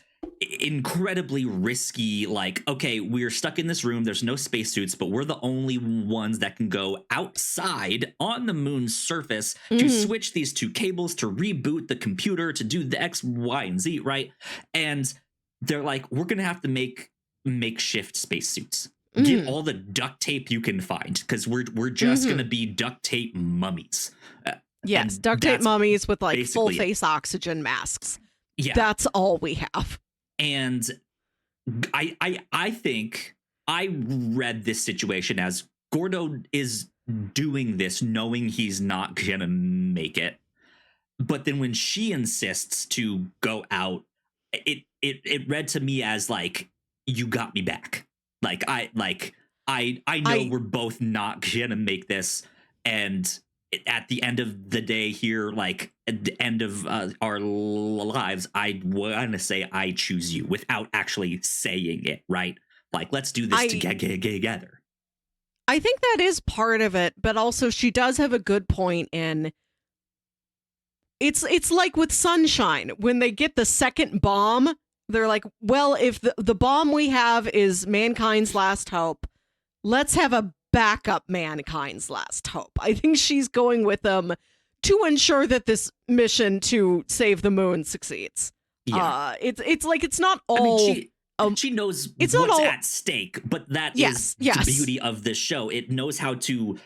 incredibly risky, like, okay, we're stuck in this room, there's no spacesuits, but we're the only ones that can go outside on the moon's surface to switch these 2 cables, to reboot the computer, to do the X, Y, and Z, right? And they're like, we're gonna have to make makeshift spacesuits. Get all the duct tape you can find, because we're just gonna be duct tape mummies. Yes, duct tape mummies with like full face oxygen masks. Yeah, that's all we have. And I think I read this situation as Gordo is doing this knowing he's not gonna make it. But then when she insists to go out, it read to me as like, you got me back. I know we're both not gonna make this, and at the end of the day here, like at the end of our lives, I want to say I choose you without actually saying it, right? Like, let's do this together. I think that is part of it, but also she does have a good point in it's like with Sunshine, when they get the second bomb, they're like, well, if the bomb we have is mankind's last hope, let's have a backup mankind's last hope. I think she's going with them to ensure that this mission to save the moon succeeds. Yeah. It's like it's not all. I mean, she knows what's at stake, but that is the beauty of this show. It knows how to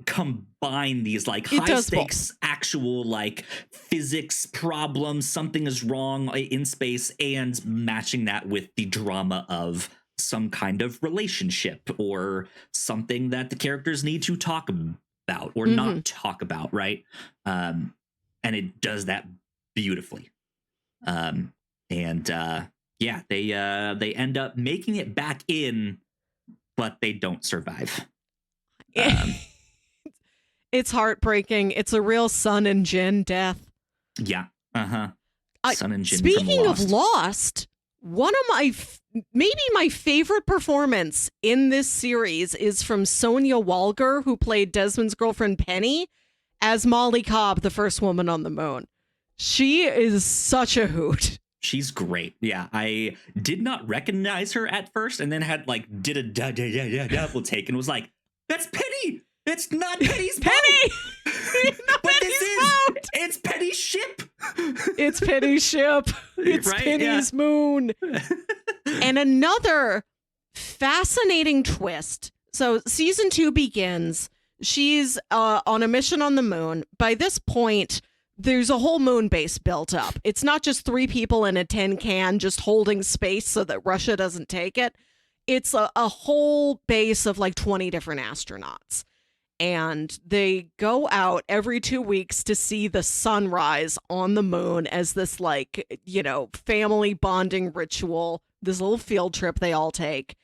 combine these like high stakes actual like physics problems, something is wrong in space, and matching that with the drama of some kind of relationship or something that the characters need to talk about or not talk about, right? And it does that beautifully. Yeah, they end up making it back in, but they don't survive. It's heartbreaking. It's a real Sun and Jin death. Yeah. Sun and Jin. Speaking of Lost, one of my maybe my favorite performance in this series is from Sonia Walger, who played Desmond's girlfriend Penny as Molly Cobb, the first woman on the moon. She is such a hoot. She's great. Yeah, I did not recognize her at first, and then did a double take and was like, "That's Penny. It's not Penny's Penny. But it's Penny's ship. It's Penny's ship. It's right? Penny's moon." And another fascinating twist. So season 2 begins. She's on a mission on the moon. By this point, there's a whole moon base built up. It's not just 3 people in a tin can just holding space so that Russia doesn't take it. It's a whole base of like 20 different astronauts. And they go out every 2 weeks to see the sunrise on the moon as this like, family bonding ritual, this little field trip they all take.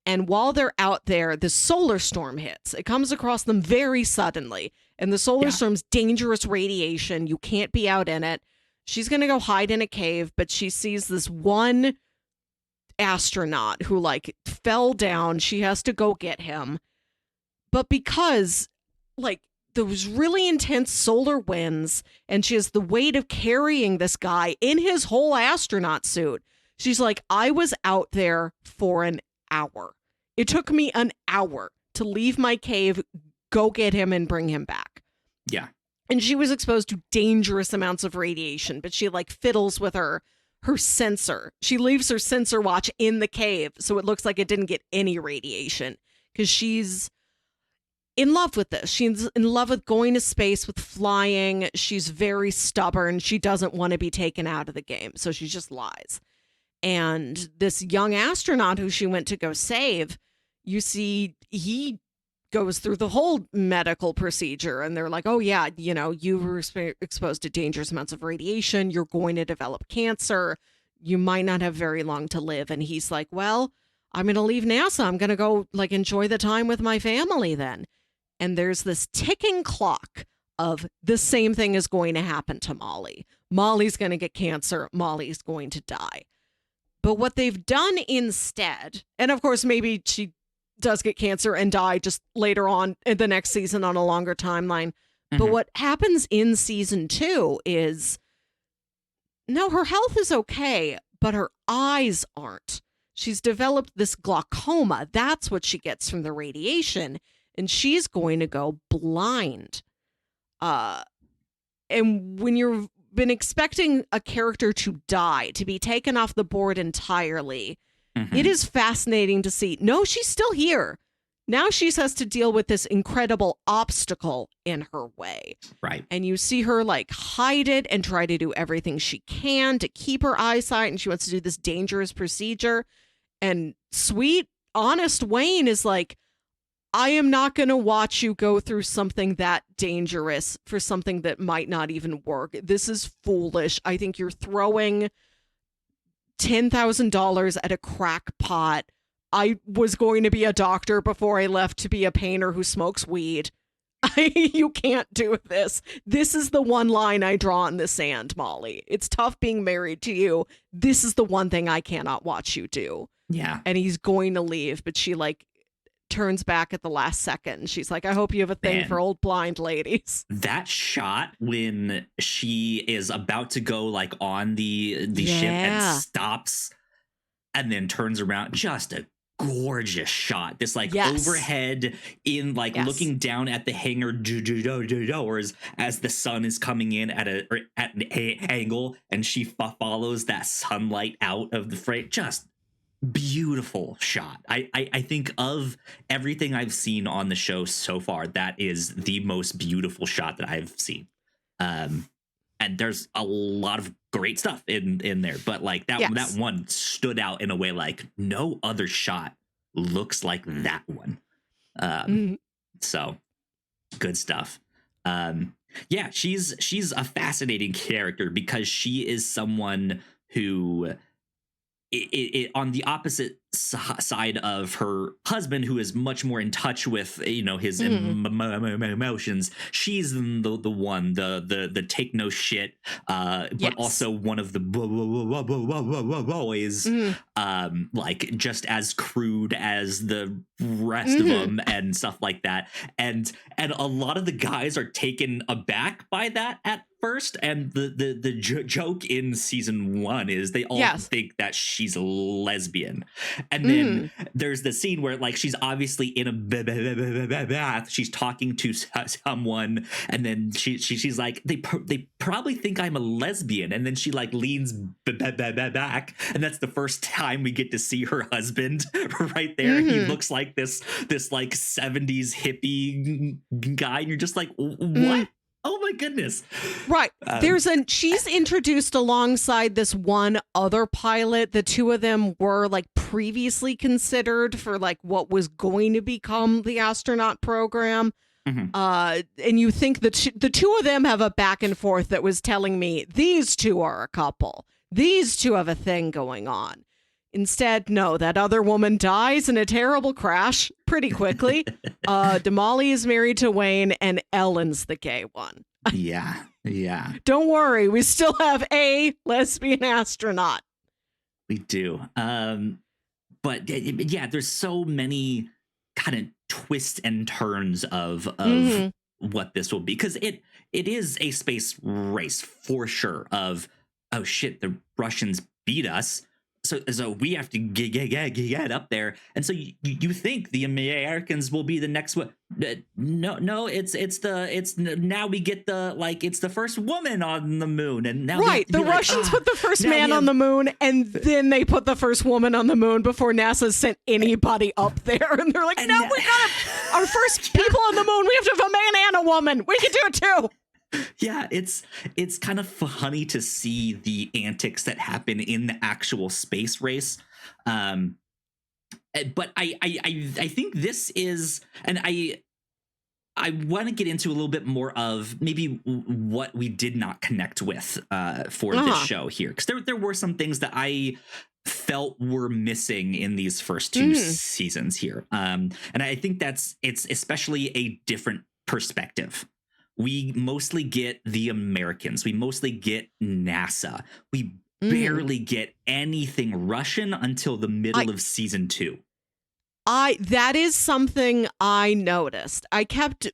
And while they're out there, the solar storm hits. It comes across them very suddenly. And the solar storm's dangerous radiation. You can't be out in it. She's going to go hide in a cave, but she sees this one astronaut who like fell down. She has to go get him. But because like there was really intense solar winds and she has the weight of carrying this guy in his whole astronaut suit, she's like, I was out there for an hour. It took me an hour to leave my cave, go get him and bring him back. Yeah. And she was exposed to dangerous amounts of radiation, but she like fiddles with her sensor. She leaves her sensor watch in the cave so it looks like it didn't get any radiation because she's in love with this. She's in love with going to space, with flying. She's very stubborn. She doesn't want to be taken out of the game, so she just lies. And this young astronaut who she went to go save, you see, he goes through the whole medical procedure. And they're like, oh, yeah, you were exposed to dangerous amounts of radiation. You're going to develop cancer. You might not have very long to live. And he's like, well, I'm going to leave NASA. I'm going to go like enjoy the time with my family then. And there's this ticking clock of the same thing is going to happen to Molly. Molly's going to get cancer. Molly's going to die. But what they've done instead, and of course, maybe she does get cancer and die just later on in the next season on a longer timeline. Mm-hmm. But what happens in season 2 is, no, her health is okay, but her eyes aren't. She's developed this glaucoma. That's what she gets from the radiation. And she's going to go blind. And when you've been expecting a character to die, to be taken off the board entirely, it is fascinating to see. No, she's still here. Now she has to deal with this incredible obstacle in her way. Right. And you see her like hide it and try to do everything she can to keep her eyesight. And she wants to do this dangerous procedure. And sweet honest Wayne is like, I am not going to watch you go through something that dangerous for something that might not even work. This is foolish. I think you're throwing $10,000 at a crack pot. I was going to be a doctor before I left to be a painter who smokes weed. You can't do this. This is the one line I draw in the sand, Molly. It's tough being married to you. This is the one thing I cannot watch you do. Yeah. And he's going to leave, but she like turns back at the last second. She's like, I hope you have a thing for old blind ladies. That shot when she is about to go like on the ship and stops and then turns around, just a gorgeous shot. This like overhead in like looking down at the hangar doors as the sun is coming in at an angle, and she follows that sunlight out of the freight. Just beautiful shot. I think of everything I've seen on the show so far, that is the most beautiful shot that I've seen. And there's a lot of great stuff in there, but like that one stood out in a way like no other shot looks like that one. So good stuff. Yeah, she's a fascinating character because she is someone who on the opposite side of her husband, who is much more in touch with, you know, his emotions. She's the one, the take no shit, but also one of the boys, like just as crude as the rest of them and stuff like that. And a lot of the guys are taken aback by that at first, and the joke in season 1 is they all think that she's a lesbian, and then there's the scene where like she's obviously in a bath, she's talking to someone, and then she's like, they probably think I'm a lesbian, and then she like leans back, and that's the first time we get to see her husband right there. He looks like this like 70s hippie guy, and you're just like, what? Oh my goodness. Right. She's introduced alongside this one other pilot. The two of them were like previously considered for like what was going to become the astronaut program. And you think that the two of them have a back and forth that was telling me these two are a couple. These two have a thing going on. Instead, no, that other woman dies in a terrible crash pretty quickly. Damali is married to Wayne, and Ellen's the gay one. Yeah. Don't worry, we still have a lesbian astronaut. We do. But yeah, there's so many kind of twists and turns of what this will be, because it is a space race for sure. Of, oh shit, the Russians beat us. So we have to get up there, and so you think the Americans will be the next one? No, it's now we get it's the first woman on the moon, and now the Russians put the first man on the moon, and then they put the first woman on the moon before NASA sent anybody up there, and they're like, we got our first people on the moon. We have to have a man and a woman. We can do it too. Yeah, it's kind of funny to see the antics that happen in the actual space race. But I think this is, and I want to get into a little bit more of maybe what we did not connect with for this show here, because there were some things that I felt were missing in these first two seasons here, and I think it's especially a different perspective. We mostly get the Americans. We mostly get NASA. We barely get anything Russian until the middle of season 2. That is something I noticed.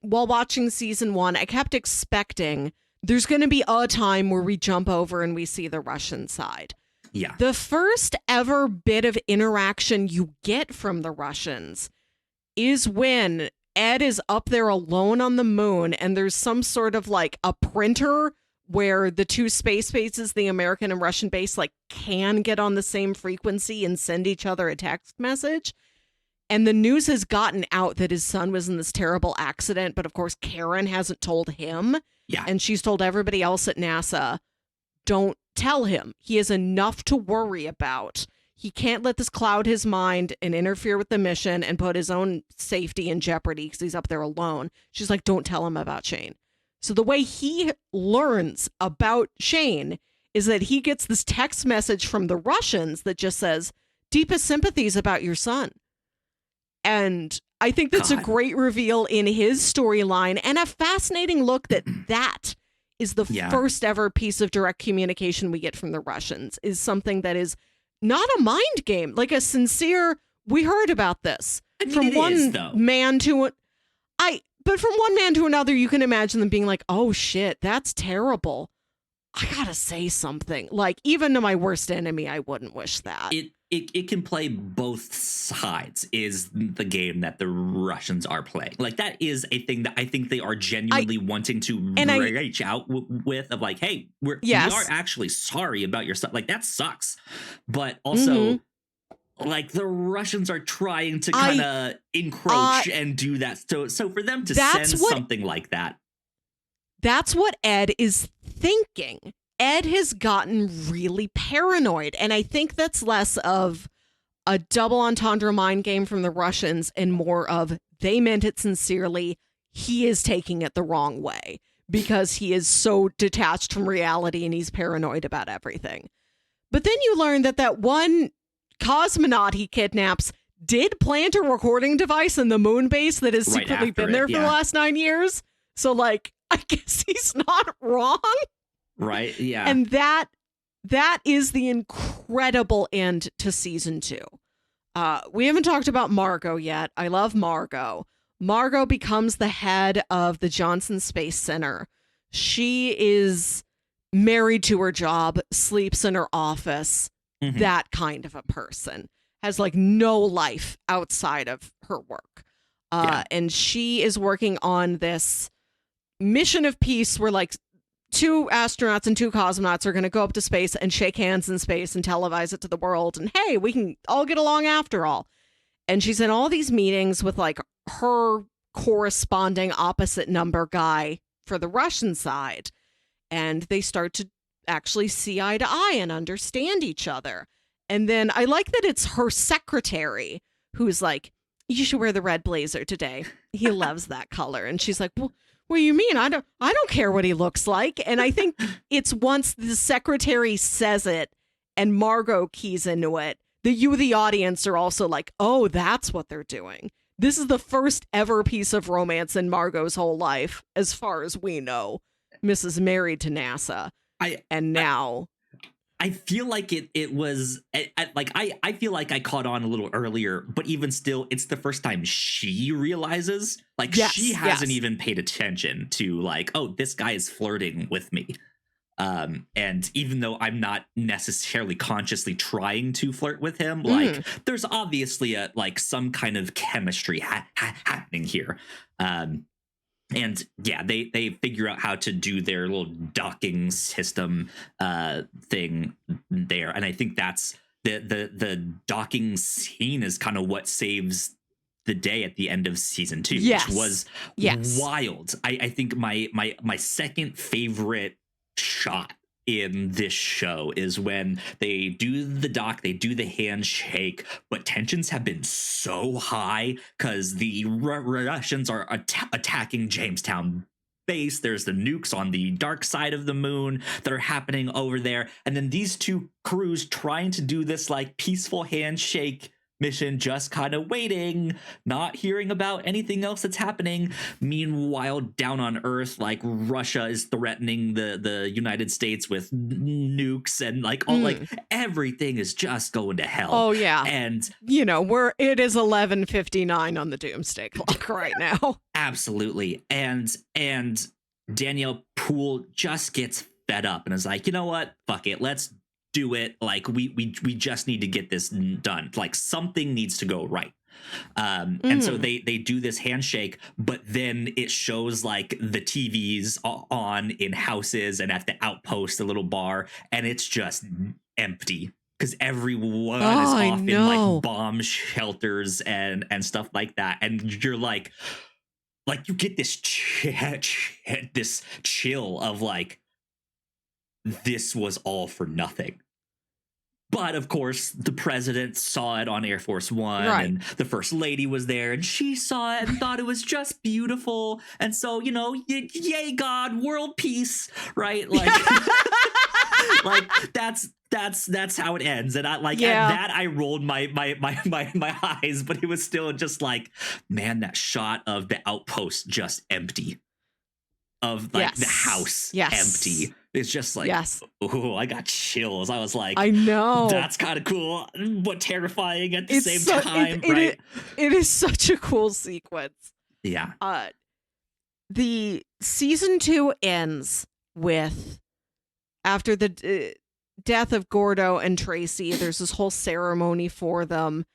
While watching season 1, I kept expecting there's going to be a time where we jump over and we see the Russian side. Yeah. The first ever bit of interaction you get from the Russians is when Ed is up there alone on the moon, and there's some sort of like a printer where the two space bases, the American and Russian base, like can get on the same frequency and send each other a text message. And the news has gotten out that his son was in this terrible accident, but of course Karen hasn't told him. Yeah. And she's told everybody else at NASA, don't tell him. He has enough to worry about. he can't let this cloud his mind and interfere with the mission and put his own safety in jeopardy because he's up there alone. She's like, don't tell him about Shane. So the way he learns about Shane is that he gets this text message from the Russians that just says, deepest sympathies about your son. And I think that's a great reveal in his storyline and a fascinating look that is the first ever piece of direct communication we get from the Russians, is something that is not a mind game, like a sincere, we heard about this. I mean, from one man to but from one man to another, you can imagine them being like, oh shit, that's terrible. I gotta say something. Like, even to my worst enemy, I wouldn't wish that. It can play both sides, is the game that the Russians are playing. Like, that is a thing that I think they are genuinely wanting to reach out with, of like, hey, we are actually sorry about your stuff. Like, that sucks. But also, like, the Russians are trying to kind of encroach and do that. So for them to send something like that. That's what Ed is thinking. Ed has gotten really paranoid. And I think that's less of a double entendre mind game from the Russians and more of they meant it sincerely. He is taking it the wrong way because he is so detached from reality and he's paranoid about everything. But then you learn that one cosmonaut he kidnaps did plant a recording device in the moon base that has secretly been there for the last 9 years. So, like, I guess he's not wrong. Right, yeah. And that is the incredible end to season 2. We haven't talked about Margot yet. I love Margot. Margot becomes the head of the Johnson Space Center. She is married to her job, sleeps in her office, that kind of a person. Has, like, no life outside of her work. And she is working on this mission of peace where, like, 2 astronauts and 2 cosmonauts are going to go up to space and shake hands in space and televise it to the world. And hey, we can all get along after all. And she's in all these meetings with, like, her corresponding opposite number guy for the Russian side. And they start to actually see eye to eye and understand each other. And then I like that it's her secretary who's like, you should wear the red blazer today. He loves that color. And she's like, well, what do you mean? I don't care what he looks like. And I think it's once the secretary says it and Margot keys into it that you, the audience, are also like, oh, that's what they're doing. This is the first ever piece of romance in Margot's whole life, as far as we know. Mrs. Married to NASA. I feel like it was I feel like I caught on a little earlier, but even still, it's the first time she realizes, like, she hasn't even paid attention to, like, oh, this guy is flirting with me. And even though I'm not necessarily consciously trying to flirt with him, like, there's obviously some kind of chemistry happening here. And yeah, they figure out how to do their little docking system thing there, and I think that's the docking scene is kind of what saves the day at the end of season 2, which was wild. I think my second favorite shot in this show is when they do the dock, they do the handshake, but tensions have been so high because the Russians are attacking Jamestown base. There's the nukes on the dark side of the moon that are happening over there, and then these 2 crews trying to do this, like, peaceful handshake mission, just kind of waiting, not hearing about anything else that's happening. Meanwhile, down on Earth, like, Russia is threatening the United States with nukes, and like all like everything is just going to hell. Oh yeah, and you know, it is 11:59 on the doomsday clock right now. Absolutely, and Danielle Poole just gets fed up and is like, you know what, fuck it, let's do it. Like, we just need to get this done. Like, something needs to go right. And so they do this handshake, but then it shows, like, the TVs on in houses and at the outpost, a little bar, and it's just empty because everyone is off in, like, bomb shelters and stuff like that. And you're like you get this this chill of, like, this was all for nothing. But of course, the president saw it on Air Force One, Right. and the first lady was there, and she saw it and thought it was just beautiful. And so, yay, God, world peace, right? Like, like that's how it ends. And at that, I rolled my eyes, but it was still just like, man, that shot of the outpost just empty, of like the house empty. It's just like, oh, I got chills. I was like, I know, that's kind of cool, but terrifying at the same time, right? It is such a cool sequence. Yeah. The season 2 ends with, after the death of Gordo and Tracy, there's this whole ceremony for them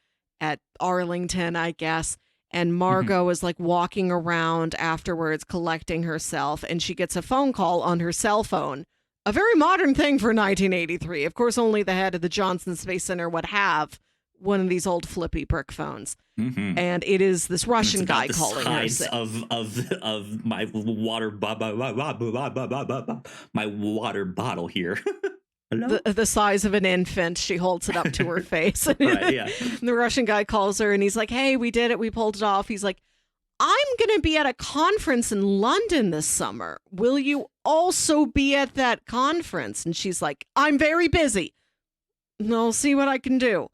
at Arlington, I guess. And Margot is like walking around afterwards, collecting herself, and she gets a phone call on her cell phone. A very modern thing for 1983. Of course, only the head of the Johnson Space Center would have one of these old flippy brick phones. And it is this Russian guy calling her. Of my water bottle here. The size of an infant. She holds it up to her face. Right, yeah. And the Russian guy calls her and he's like, hey, we did it. We pulled it off. He's like, I'm going to be at a conference in London this summer. Will you also be at that conference? And she's like, I'm very busy. I'll see what I can do.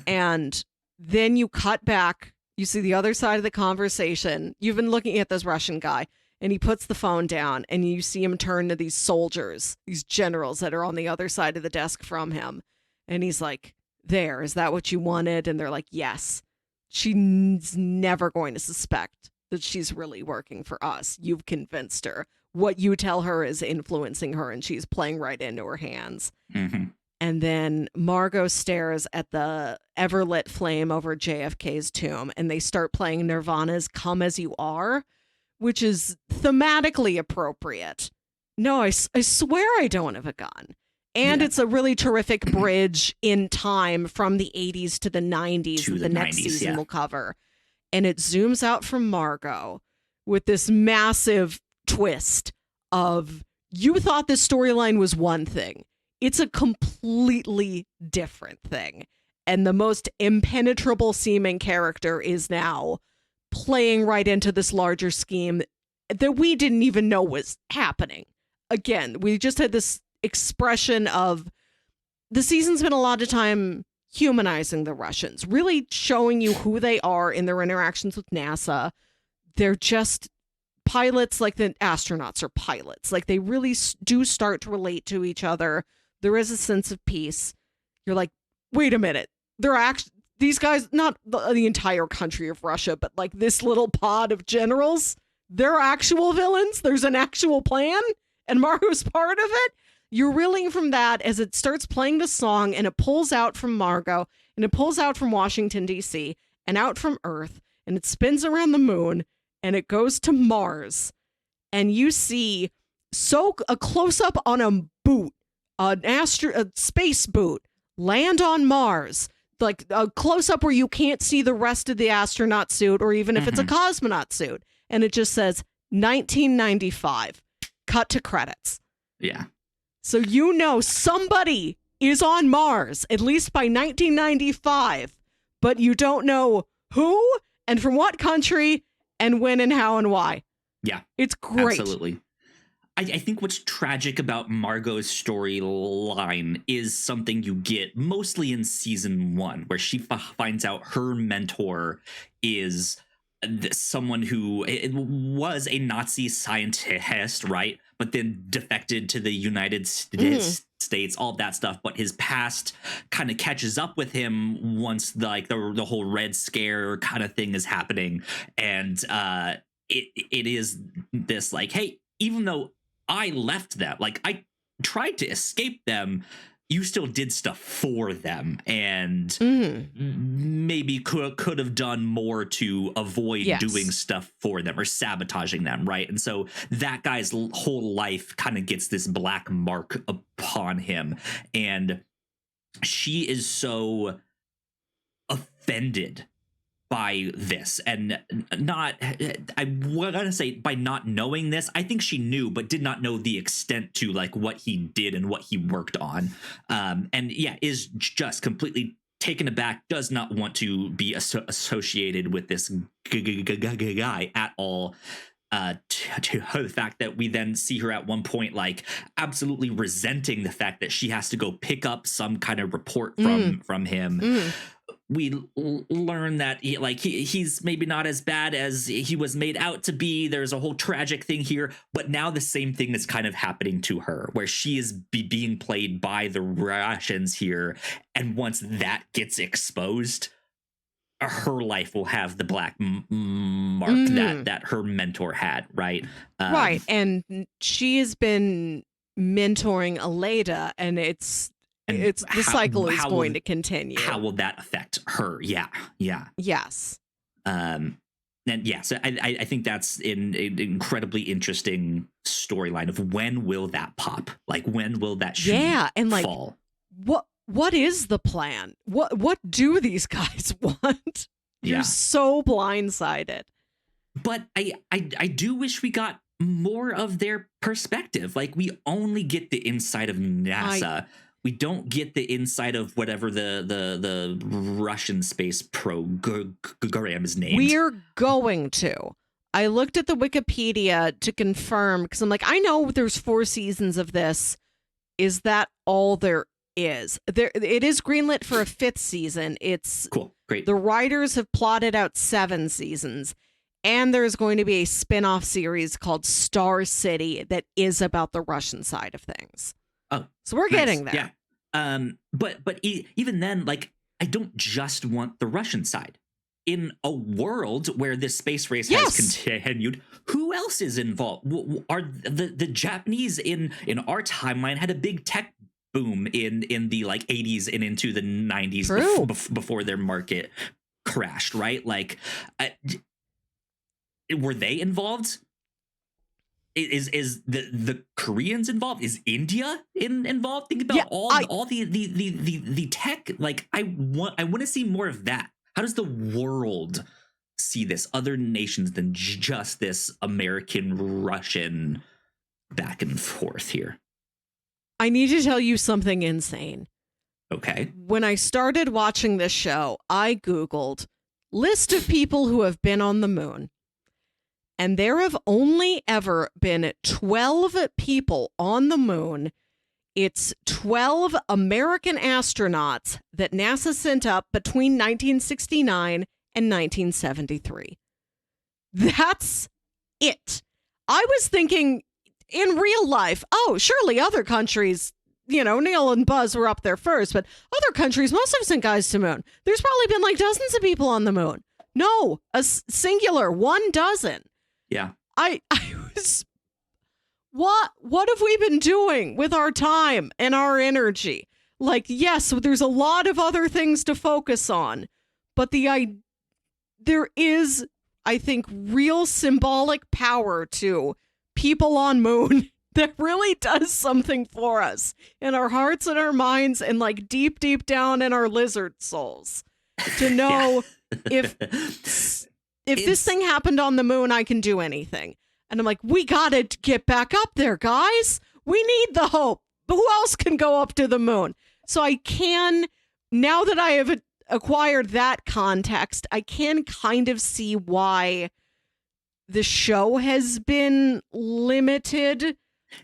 And then you cut back. You see the other side of the conversation. You've been looking at this Russian guy. And he puts the phone down and you see him turn to these soldiers, these generals that are on the other side of the desk from him. And he's like, there, is that what you wanted? And they're like, yes. She's never going to suspect that she's really working for us. You've convinced her. What you tell her is influencing her and she's playing right into her hands. And then Margot stares at the ever-lit flame over JFK's tomb and they start playing Nirvana's Come As You Are, which is thematically appropriate. No, I swear I don't have a gun. And it's a really terrific bridge in time from the 80s to the 90s that the next season will cover. And it zooms out from Margot with this massive twist of, you thought this storyline was one thing. It's a completely different thing. And the most impenetrable seeming character is now playing right into this larger scheme that we didn't even know was happening. Again, we just had this expression of, the season's been a lot of time humanizing the Russians, really showing you who they are in their interactions with NASA. They're just pilots, like the astronauts are pilots. Like, they really do start to relate to each other. There is a sense of peace. You're like, wait a minute. They're actually, these guys, not the entire country of Russia, but like this little pod of generals, they're actual villains. There's an actual plan, and Margot's part of it. You're reeling from that as it starts playing the song, and it pulls out from Margot, and it pulls out from Washington, D.C., and out from Earth, and it spins around the moon, and it goes to Mars. And you see a close-up on a boot, a space boot, land on Mars. Like a close-up where you can't see the rest of the astronaut suit, or even if it's a cosmonaut suit. And it just says 1995. Cut to credits. Yeah. So you know somebody is on Mars, at least by 1995, but you don't know who and from what country and when and how and why. Yeah. It's great. Absolutely. I think what's tragic about Margot's storyline is something you get mostly in season 1, where she finds out her mentor is someone who was a Nazi scientist, right? But then defected to the United States, all that stuff. But his past kind of catches up with him once the whole Red Scare kind of thing is happening. And it is this like, hey, even though I left them, like I tried to escape them, you still did stuff for them, and maybe could have done more to avoid doing stuff for them or sabotaging them, right? And so that guy's whole life kind of gets this black mark upon him, and she is so offended by this, and not, I want to say by not knowing this. I think she knew, but did not know the extent to like what he did and what he worked on. And yeah, is just completely taken aback, does not want to be associated with this guy at all. To the fact that we then see her at one point like absolutely resenting the fact that she has to go pick up some kind of report from him. We learn that he's maybe not as bad as he was made out to be. There's a whole tragic thing here, but now the same thing is kind of happening to her, where she is being played by the Russians here, and once that gets exposed, her life will have the black mark that her mentor had, right? Right, and she has been mentoring Aleda, and the cycle is going to continue. How will that affect her? Yeah. Yes. And yeah, so I think that's an incredibly interesting storyline of when will that pop? Like, when will that shoe and like fall? What is the plan? What do these guys want? You're so blindsided. But I do wish we got more of their perspective. Like, we only get the inside of NASA. We don't get the inside of whatever the Russian space program is named. We're going to. I looked at the Wikipedia to confirm, because I'm like, I know there's 4 seasons of this. Is that all there is? It is greenlit for a 5th season. It's cool. Great. The writers have plotted out 7 seasons, and there's going to be a spin-off series called Star City that is about the Russian side of things. Oh, so we're getting there. Yeah. But even then, like, I don't just want the Russian side. In a world where this space race has continued, who else is involved? Are the Japanese in our timeline had a big tech boom in the like 80s and into the 90s before their market crashed, right? Like, were they involved? Is the Koreans involved? Is India involved? Think about all the tech. Like, I want to see more of that. How does the world see this? Other nations than just this American-Russian back and forth here. I need to tell you something insane. Okay. When I started watching this show, I Googled list of people who have been on the moon. And there have only ever been 12 people on the moon. It's 12 American astronauts that NASA sent up between 1969 and 1973. That's it. I was thinking in real life, oh, surely other countries, Neil and Buzz were up there first, but other countries must have sent guys to the moon. There's probably been like dozens of people on the moon. No, a singular, 1 dozen. Yeah. I was... What have we been doing with our time and our energy? Like, yes, there's a lot of other things to focus on, but there is, I think, real symbolic power to people on moon that really does something for us in our hearts and our minds and like deep, deep down in our lizard souls to know if this thing happened on the moon, I can do anything. And I'm like, we got to get back up there, guys. We need the hope. But who else can go up to the moon? So I can, now that I have acquired that context, I can kind of see why the show has been limited.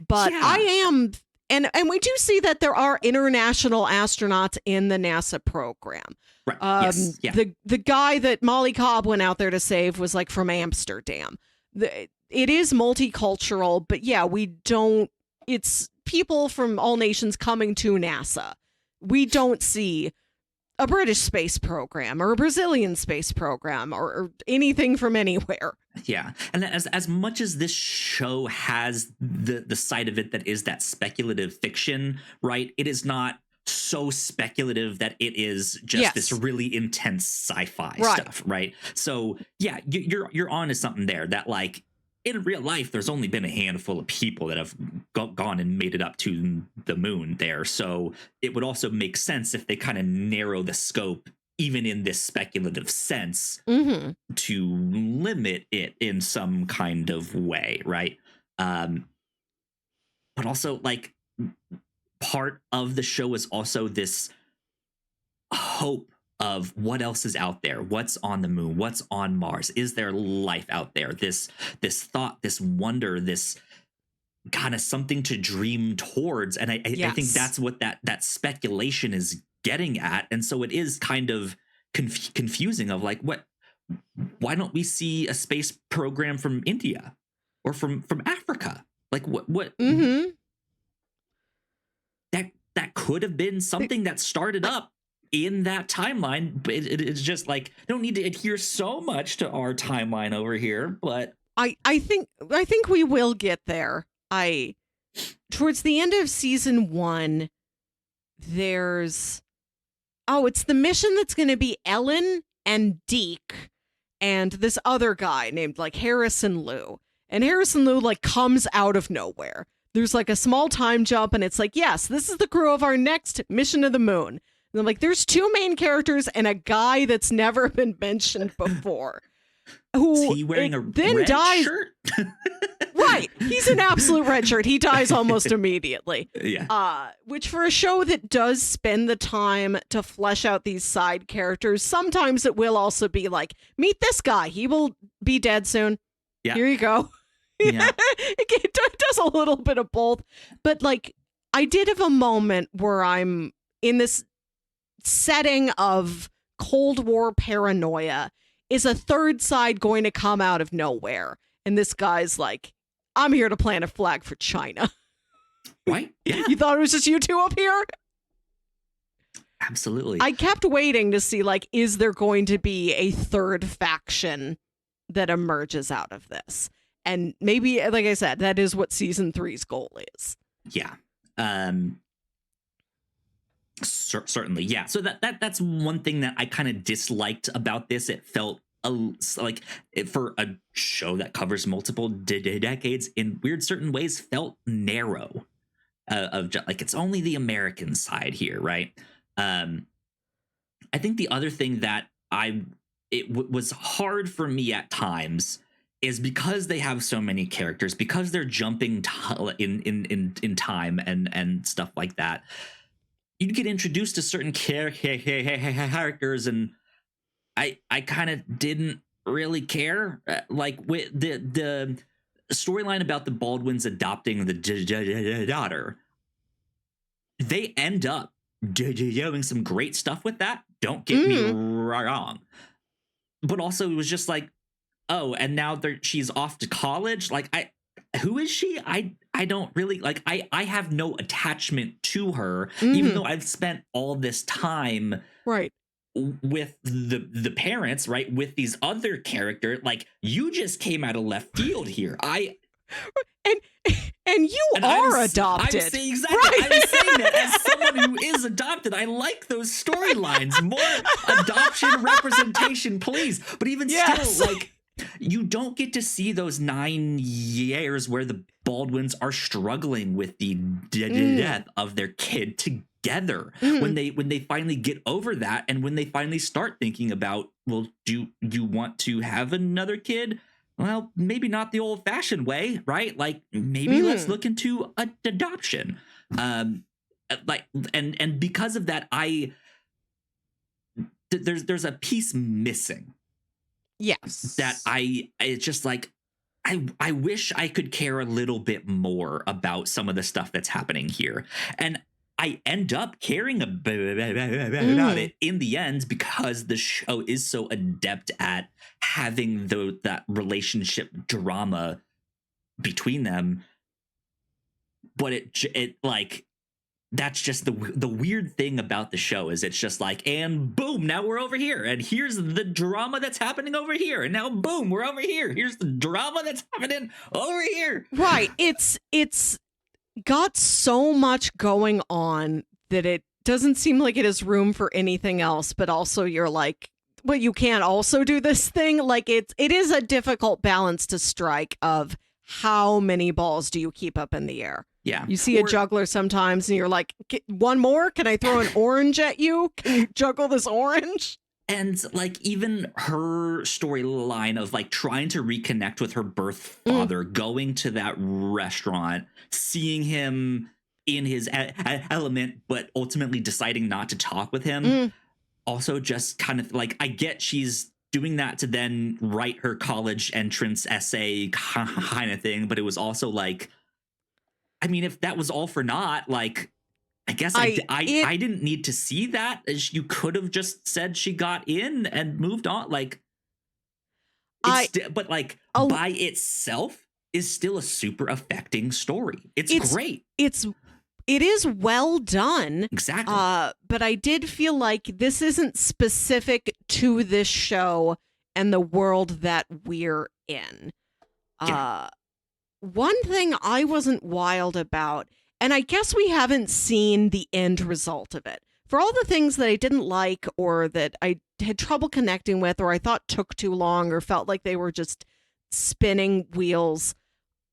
But I am, and we do see that there are international astronauts in the NASA program. Right. Yes. Yeah. The guy that Molly Cobb went out there to save was like from Amsterdam. It is multicultural, but yeah, it's people from all nations coming to NASA. We don't see a British space program or a Brazilian space program or anything from anywhere. Yeah. And as much as this show has the side of it that is that speculative fiction, right? It is not so speculative that it is just this really intense sci-fi stuff, right? So yeah, you're on to something there that like, in real life, there's only been a handful of people that have gone and made it up to the moon there. So it would also make sense if they kind of narrow the scope even in this speculative sense, Mm-hmm. to limit it in some kind of way, right? But also, like, part of the show is also this hope of what else is out there, what's on the moon, what's on Mars, is there life out there, this thought, this wonder, this kind of something to dream towards. And I think that's what that speculation is getting at. And so it is kind of confusing of like, why don't we see a space program from India or from Africa? Like what Mm-hmm. that could have been something that started up in that timeline, but it's just like, don't need to adhere so much to our timeline over here. But I think we will get there. Towards the end of season 1, there's it's the mission that's going to be Ellen and Deke and this other guy named like Harrison Liu. And Harrison Liu like comes out of nowhere. There's like a small time jump and it's like, yes, this is the crew of our next mission to the moon. And I'm like, there's 2 main characters and a guy that's never been mentioned before. Who is he wearing a then red dies. shirt? Right. He's an absolute red shirt. He dies almost immediately. Yeah. Which for a show that does spend the time to flesh out these side characters, sometimes it will also be like, meet this guy. He will be dead soon. Yeah. Here you go. Yeah. It does a little bit of both. But like, I did have a moment where I'm in this setting of Cold War paranoia. Is a third side going to come out of nowhere? And this guy's like, I'm here to plant a flag for China. Right? Yeah. You thought it was just you 2 up here? Absolutely. I kept waiting to see, like, is there going to be a third faction that emerges out of this? And maybe, like I said, that is what season 3's goal is. Yeah. Certainly. Yeah. So that's one thing that I kind of disliked about this. It felt like for a show that covers multiple decades in weird certain ways felt narrow, of just, like, it's only the American side here. Right. I think the other thing that was hard for me at times is because they have so many characters, because they're jumping in time and stuff like that. You'd get introduced to certain characters, and I kind of didn't really care. Like with the storyline about the Baldwins adopting the daughter, they end up doing some great stuff with that. Don't get me wrong, but also it was just like, oh, and now she's off to college. Like, who is she? I don't really like. I have no attachment to her, even though I've spent all this time right with the parents, right, with these other characters. Like, you just came out of left field here. And you are adopted. I'm saying exactly. Right. I'm saying that as someone who is adopted. I like those storylines. More adoption representation, please. But even still, like, you don't get to see those 9 years where the Baldwins are struggling with the death of their kid together. When they finally get over that, and when they finally start thinking about, well, do you want to have another kid? Well, maybe not the old-fashioned way, right? Like, maybe let's look into adoption. Like, and because of that, there's a piece missing. Yes. That it's just like, I wish I could care a little bit more about some of the stuff that's happening here. And I end up caring about it in the end, because the show is so adept at having that relationship drama between them. But it like, that's just the weird thing about the show, is it's just like, and boom, now we're over here, and here's the drama that's happening over here, and now boom, we're over here, here's the drama that's happening over here. Right. It's got so much going on that it doesn't seem like it has room for anything else, but also you're like, well, you can't also do this thing. Like, it is a difficult balance to strike of how many balls do you keep up in the air. Yeah. You see a juggler sometimes and you're like, one more? Can I throw an orange at you? Can you juggle this orange? And like even her storyline of like trying to reconnect with her birth father, going to that restaurant, seeing him in his element, but ultimately deciding not to talk with him. Also, just kind of like, I get she's doing that to then write her college entrance essay kind of thing, but it was also like, I mean, if that was all for naught, like, I guess I didn't need to see that. You could have just said she got in and moved on. Like, but like by itself is still a super affecting story. It's great. It is well done. Exactly. But I did feel like this isn't specific to this show and the world that we're in. Yeah. One thing I wasn't wild about, and I guess we haven't seen the end result of it. For all the things that I didn't like or that I had trouble connecting with or I thought took too long or felt like they were just spinning wheels,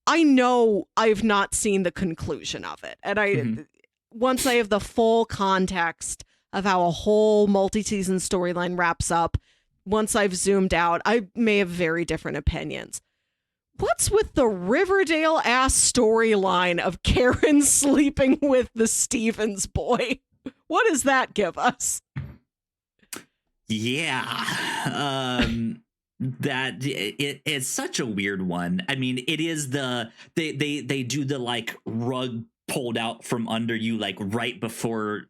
I know I've not seen the conclusion of it. And once I have the full context of how a whole multi-season storyline wraps up, once I've zoomed out, I may have very different opinions. What's with the Riverdale ass storyline of Karen sleeping with the Stevens boy? What does that give us? Yeah. That it's such a weird one. I mean, it is they do the like rug pulled out from under you, like right before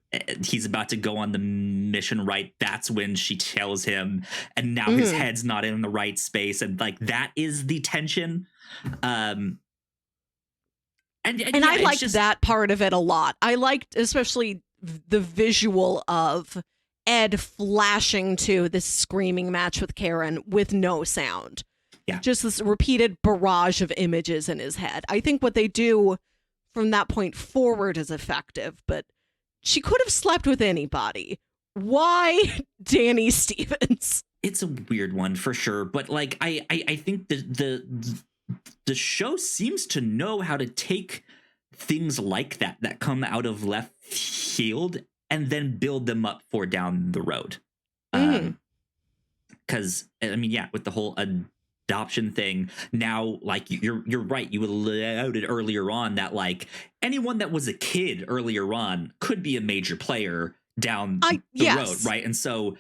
he's about to go on the mission, right? That's when she tells him, and now his head's not in the right space, and like that is the tension. And I liked that part of it a lot. I liked especially the visual of Ed flashing to this screaming match with Karen with no sound. Yeah. Just this repeated barrage of images in his head. I think what they do from that point forward is effective, but she could have slept with anybody. Why Danny Stevens? It's a weird one for sure, but like I think the show seems to know how to take things like that come out of left field and then build them up for down the road. Because I mean, yeah, with the whole adoption thing now, like you're right, you alluded earlier on that like anyone that was a kid earlier on could be a major player down the road, right? And so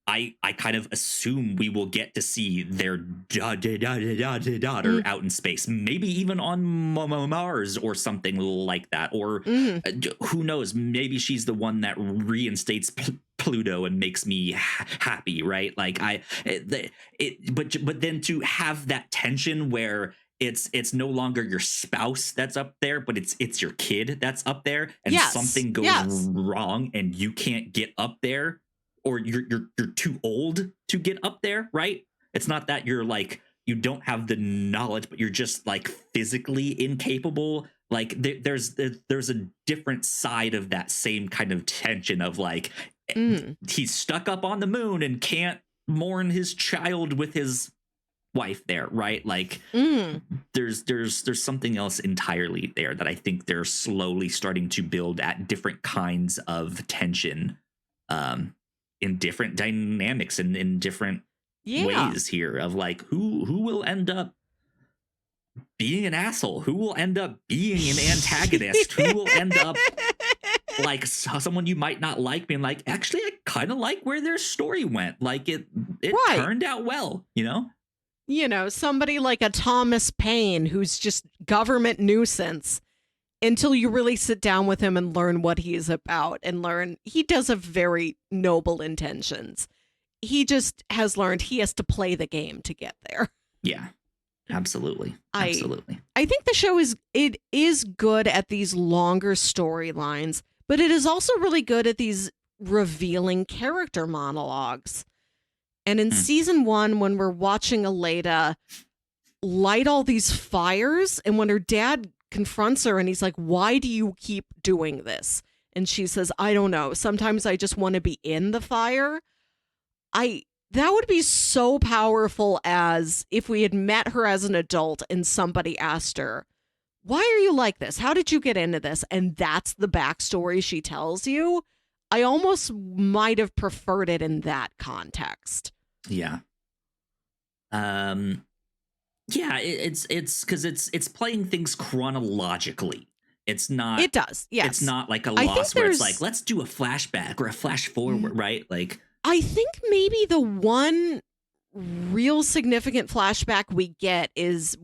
I kind of assume we will get to see their daughter out in space, maybe even on Mars or something like that. Or who knows, maybe she's the one that reinstates Pluto and makes me happy, right? Like but then to have that tension where it's no longer your spouse that's up there, but it's your kid that's up there, and something goes wrong and you can't get up there, or you're too old to get up there, right? It's not that you're like you don't have the knowledge, but you're just like physically incapable. Like there's a different side of that same kind of tension of like he's stuck up on the moon and can't mourn his child with his wife there, right? Like there's something else entirely there that I think they're slowly starting to build at different kinds of tension in different dynamics and in different ways here of like who will end up being an asshole, who will end up being an antagonist, who will end up like someone you might not like being like, actually I kind of like where their story went, like it turned out well, you know, somebody like a Thomas Paine who's just government nuisance until you really sit down with him and learn what he is about and learn he does have very noble intentions. He just has learned he has to play the game to get there. Yeah, absolutely. I think the show is good at these longer storylines, but it is also really good at these revealing character monologues. And in season 1, when we're watching Aleda light all these fires, and when her dad confronts her and he's like, why do you keep doing this? And she says, I don't know. Sometimes I just want to be in the fire. That would be so powerful as if we had met her as an adult and somebody asked her, why are you like this? How did you get into this? And that's the backstory she tells you. I almost might have preferred it in that context. Yeah. Yeah, it's because it's playing things chronologically. It's not. It does, yes. It's not like a Lost where it's like, let's do a flashback or a flash forward, right? Like, I think maybe the one real significant flashback we get is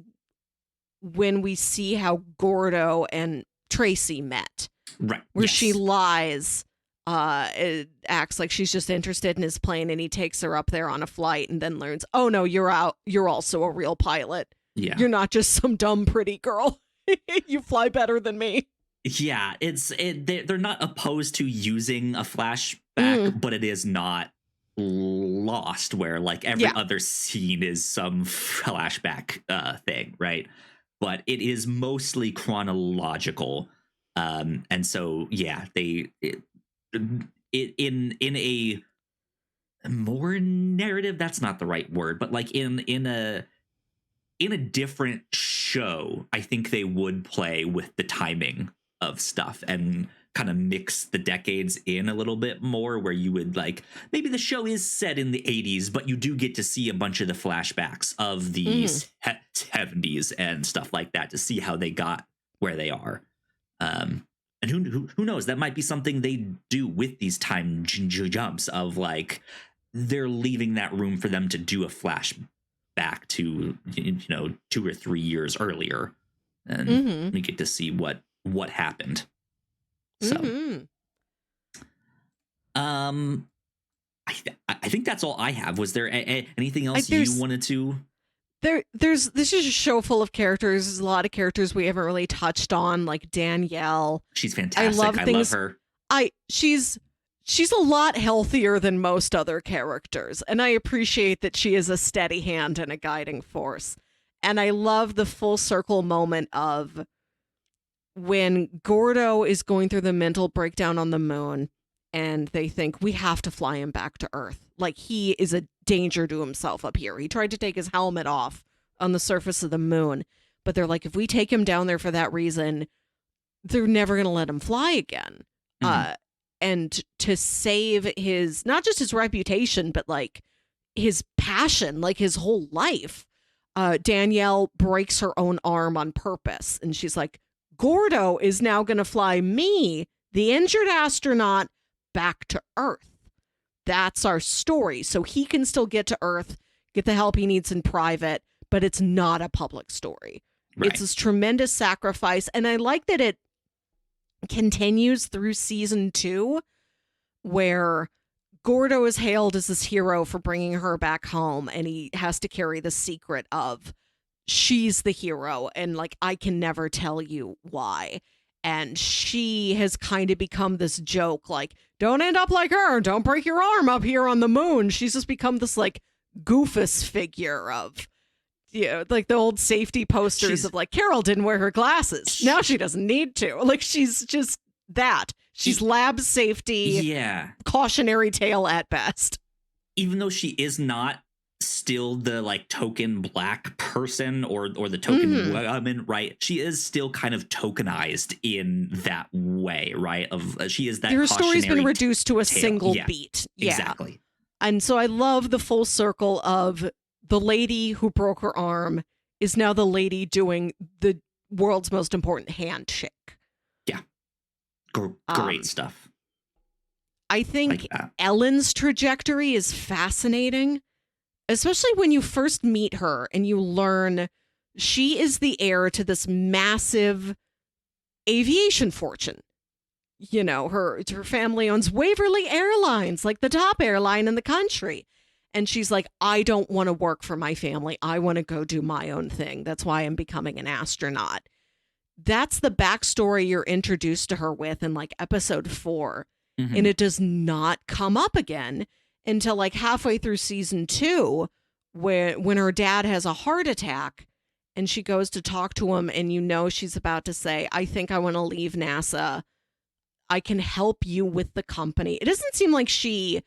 when we see how Gordo and Tracy met. Right. Where she lies, it acts like she's just interested in his plane, and he takes her up there on a flight and then learns, oh no, you're also a real pilot. Yeah. You're not just some dumb pretty girl. You fly better than me. Yeah, they're not opposed to using a flashback, but it is not Lost where like every other scene is some flashback thing, right? But it is mostly chronological. And so yeah, in a more narrative, that's not the right word, but like in a different show, I think they would play with the timing of stuff and kind of mix the decades in a little bit more, where you would like, maybe the show is set in the 80s, but you do get to see a bunch of the flashbacks of the 70s and stuff like that to see how they got where they are. And who knows, that might be something they do with these time jumps of like, they're leaving that room for them to do a flashback to, 2 or 3 years earlier, and we get to see what happened. So I think that's all I have. Was there anything else you wanted to? This is a show full of characters. There's a lot of characters we haven't really touched on, like Danielle. She's fantastic. I love her. She's a lot healthier than most other characters, and I appreciate that she is a steady hand and a guiding force. And I love the full circle moment of when Gordo is going through the mental breakdown on the moon, and they think, we have to fly him back to Earth. Like, he is a danger to himself up here. He tried to take his helmet off on the surface of the moon, but they're like, if we take him down there for that reason, they're never going to let him fly again. And to save his, not just his reputation, but like his passion, like his whole life, Danielle breaks her own arm on purpose. And she's like, Gordo is now going to fly me, the injured astronaut, back to Earth. That's our story. So he can still get to Earth, get the help he needs in private, but it's not a public story. Right. It's this tremendous sacrifice. And I like that it continues through season 2, where Gordo is hailed as this hero for bringing her back home, and he has to carry the secret of she's the hero, and like, I can never tell you why. And she has kind of become this joke, like, don't end up like her, don't break your arm up here on the moon. She's just become this like goofus figure of, like the old safety posters of like, Carol didn't wear her glasses, now she doesn't need to. Like, she's just that. She's lab safety, cautionary tale at best. Even though she is not still the like token black person or the token woman, right? She is still kind of tokenized in that way, right? Of she is that. Her story's been reduced to a single beat. Yeah. Exactly. And so I love the full circle of the lady who broke her arm is now the lady doing the world's most important handshake. Yeah. Great stuff. I think Ellen's trajectory is fascinating, especially when you first meet her and you learn she is the heir to this massive aviation fortune. Her family owns Waverly Airlines, like the top airline in the country. And she's like, I don't want to work for my family. I want to go do my own thing. That's why I'm becoming an astronaut. That's the backstory you're introduced to her with in like episode 4. And it does not come up again until like halfway through season 2, when her dad has a heart attack and she goes to talk to him, and she's about to say, I think I want to leave NASA. I can help you with the company. It doesn't seem like she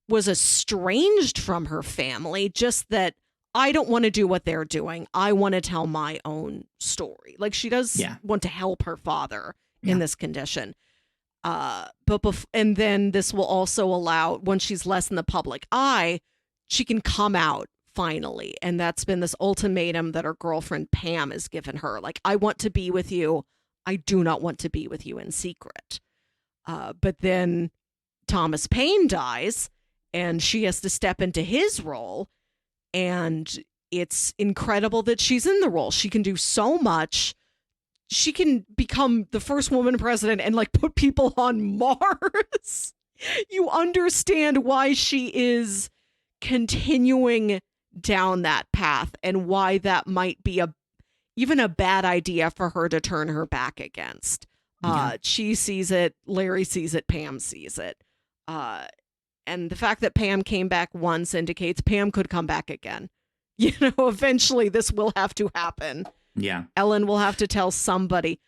was estranged from her family, just that I don't want to do what they're doing. I want to tell my own story. Like, she does want to help her father in this condition. And then this will also allow, when she's less in the public eye, she can come out finally. And that's been this ultimatum that her girlfriend Pam has given her. Like, I want to be with you. I do not want to be with you in secret. But then Thomas Paine dies and she has to step into his role. And it's incredible that she's in the role. She can do so much. She can become the first woman president and like put people on Mars. You understand why she is continuing down that path and why that might be even a bad idea for her to turn her back against. She sees it, Larry sees it, Pam sees it. And the fact that Pam came back once indicates Pam could come back again. You know, eventually this will have to happen. Yeah. Ellen will have to tell somebody.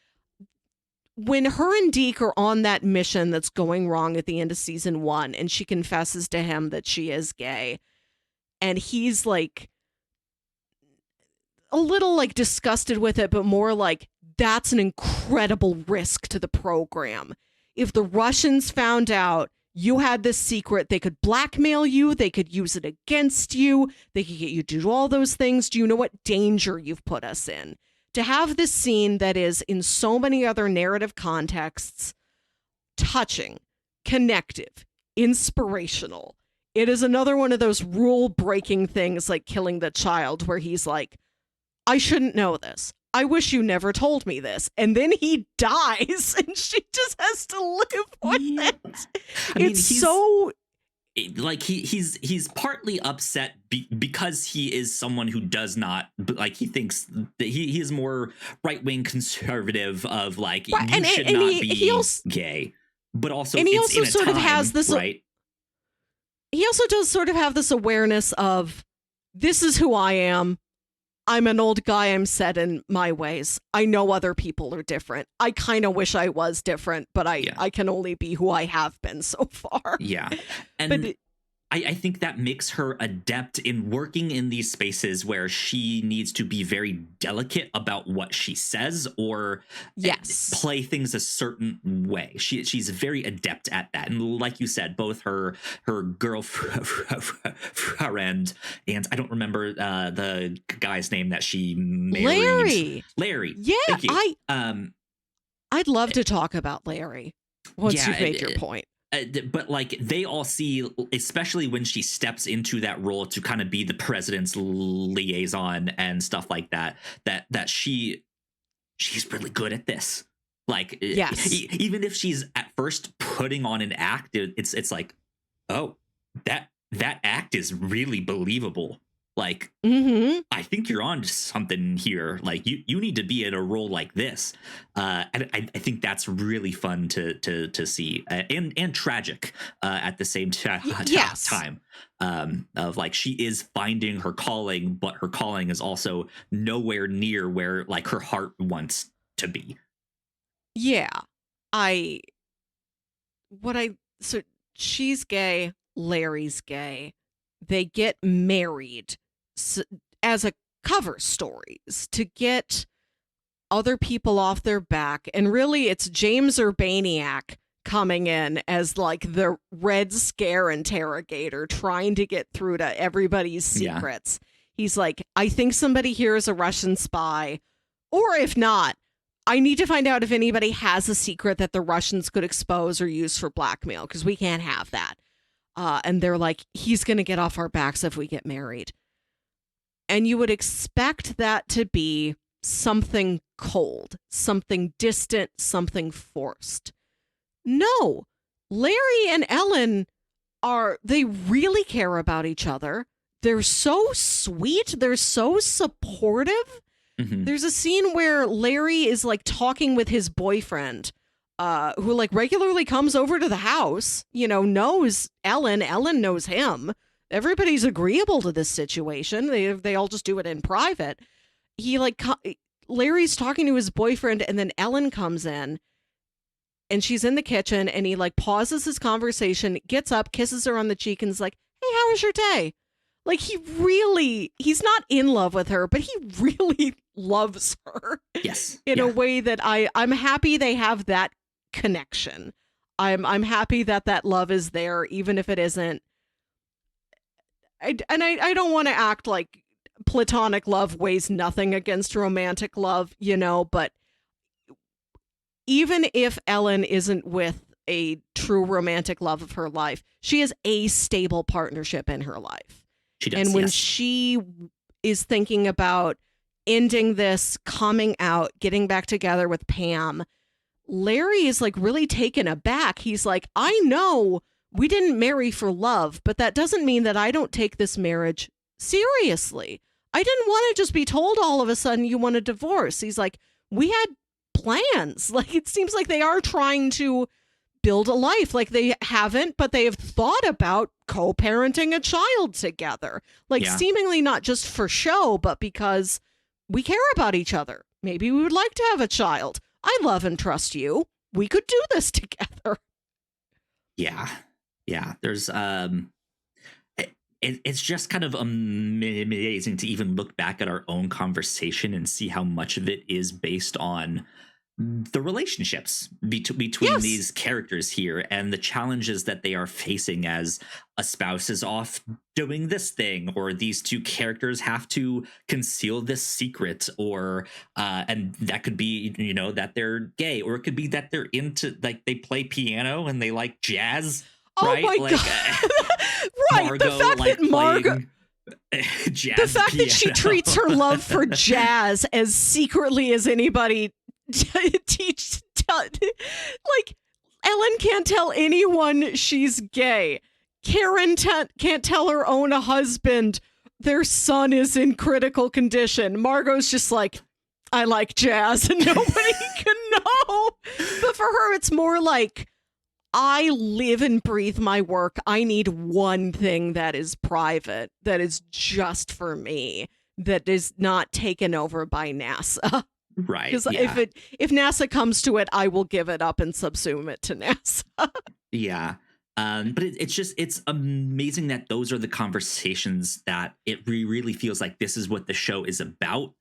When her and Deke are on that mission that's going wrong at the end of season 1, and she confesses to him that she is gay, and he's like a little like disgusted with it, but more like, that's an incredible risk to the program. If the Russians found out you had this secret, they could blackmail you, they could use it against you, they could get you to do all those things. Do you know what danger you've put us in? To have this scene that is, in so many other narrative contexts, touching, connective, inspirational. It is another one of those rule-breaking things like killing the child, where he's like, I shouldn't know this. I wish you never told me this. And then he dies and she just has to live with it. I mean, it's so... Like he's partly upset because he is someone who does not, like, he thinks that he is more right-wing conservative of like, right, you should not be gay, but also, and he it's also in a sort time, of has this, right? He also does sort of have this awareness of, this is who I am. I'm an old guy. I'm set in my ways. I know other people are different. I kind of wish I was different, but I can only be who I have been so far. Yeah. And I think that makes her adept in working in these spaces where she needs to be very delicate about what she says, or play things a certain way. She's very adept at that. And like you said, both her girlfriend and I don't remember the guy's name that she married. Larry. Yeah. Thank you. I'd love to talk about Larry once you've made your point. But like, they all see, especially when she steps into that role to kind of be the president's liaison and stuff like that, that she's really good at this. Like, even if she's at first putting on an act, it's like, oh, that act is really believable. Like, I think you're on to something here. Like, you need to be in a role like this. And I think that's really fun to see, and tragic at the same time. Of like, she is finding her calling, but her calling is also nowhere near where like her heart wants to be. Yeah, so she's gay, Larry's gay. They get married as a cover stories to get other people off their back. And really, it's James Urbaniak coming in as like the Red Scare interrogator, trying to get through to everybody's secrets. He's like, I think somebody here is a Russian spy. Or if not, I need to find out if anybody has a secret that the Russians could expose or use for blackmail, because we can't have that. And they're like, he's going to get off our backs if we get married. And you would expect that to be something cold, something distant, something forced. No, Larry and Ellen they really care about each other. They're so sweet. They're so supportive. Mm-hmm. There's a scene where Larry is like talking with his boyfriend, who like regularly comes over to the house, knows Ellen. Ellen knows him. Everybody's agreeable to this situation. They all just do it in private. Larry's talking to his boyfriend, and then Ellen comes in, and she's in the kitchen, and he like pauses his conversation, gets up, kisses her on the cheek, and is like, hey, how was your day? Like, he's not in love with her, but he really loves her. Yes. In a way that I'm happy they have that connection. I'm happy that love is there, even if it isn't. I don't want to act like platonic love weighs nothing against romantic love, but even if Ellen isn't with a true romantic love of her life, she has a stable partnership in her life. She does, and when yes. she is thinking about ending this, coming out, getting back together with Pam, Larry is like really taken aback. He's like, I know we didn't marry for love, but that doesn't mean that I don't take this marriage seriously. I didn't want to just be told all of a sudden you want a divorce. He's like, we had plans. Like, it seems like they are trying to build a life. Like, they haven't, but they have thought about co-parenting a child together. Like, seemingly not just for show, but because we care about each other. Maybe we would like to have a child. I love and trust you. We could do this together. Yeah. There's it's just kind of amazing to even look back at our own conversation and see how much of it is based on the relationships between these characters here and the challenges that they are facing as a spouse is off doing this thing, or these two characters have to conceal this secret, or and that could be that they're gay, or it could be that they're into, like, they play piano and they like jazz. Oh right? my like, god! Right, Margot, the fact that Margot. Jazz the fact piano. that she treats her love for jazz as secretly as anybody like, Ellen can't tell anyone she's gay. Karen can't tell her own husband their son is in critical condition. Margot's just like, I like jazz, and nobody can know. But for her, it's more like, I live and breathe my work. I need one thing that is private, that is just for me, that is not taken over by NASA. Right. Because if NASA comes to it, I will give it up and subsume it to NASA. Yeah. But it's amazing that those are the conversations that it really feels like this is what the show is about.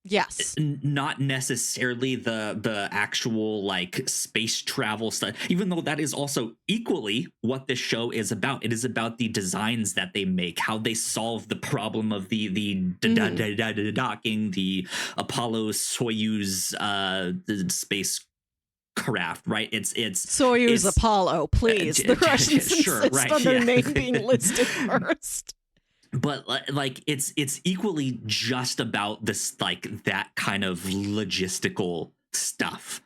Yes. Not necessarily the actual like space travel stuff, even though that is also equally what this show is about. It is about the designs that they make, how they solve the problem of the docking, the Apollo Soyuz the space craft, right? It's Soyuz Apollo, please. The Russians sure, insist on their name being listed first. But like it's equally just about this, like, that kind of logistical stuff.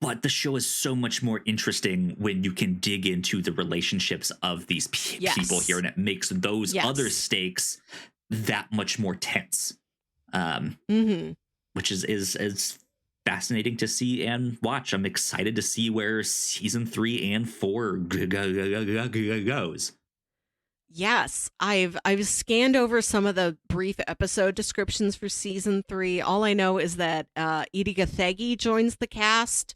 But the show is so much more interesting when you can dig into the relationships of these people here, and it makes those other stakes that much more tense. Which is fascinating to see and watch. I'm excited to see where season 3 and 4 goes. Yes, I've scanned over some of the brief episode descriptions for season 3. All I know is that Edie Gathegi joins the cast,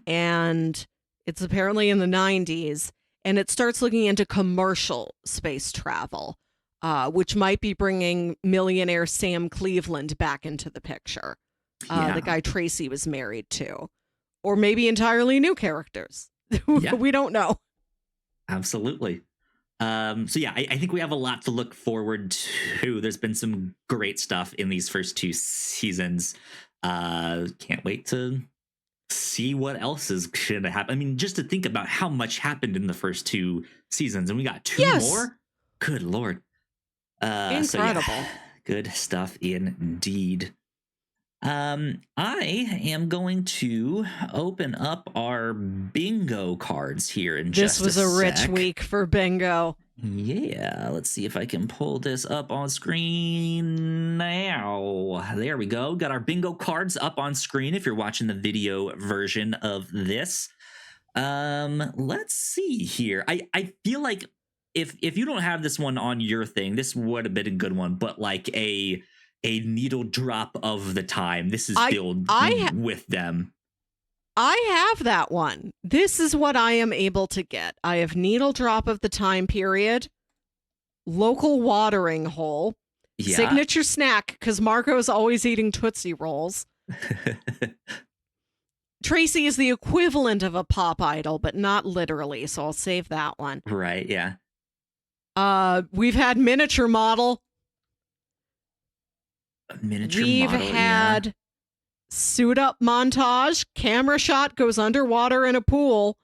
and it's apparently in the 90s, and it starts looking into commercial space travel, which might be bringing millionaire Sam Cleveland back into the picture, the guy Tracy was married to, or maybe entirely new characters. We don't know. Absolutely. So yeah, I think we have a lot to look forward to. There's been some great stuff in these first 2 seasons. Can't wait to see what else is gonna happen. I mean, just to think about how much happened in the first 2 seasons, and we got 2 more. Good Lord. Incredible. So yeah, good stuff indeed. I am going to open up our bingo cards here in just a sec. This was a rich week for bingo. Yeah, let's see if I can pull this up on screen now. There we go. Got our bingo cards up on screen if you're watching the video version of this. Let's see here. I feel like if you don't have this one on your thing, this would have been a good one, but like a needle drop of the time. This is filled with them. I have that one. This is what I am able to get. I have needle drop of the time period, local watering hole, signature snack, because Marco is always eating Tootsie Rolls, Tracy is the equivalent of a pop idol, but not literally, so I'll save that one. Right, yeah. We've had miniature model. We've had suit up montage. Camera shot goes underwater in a pool.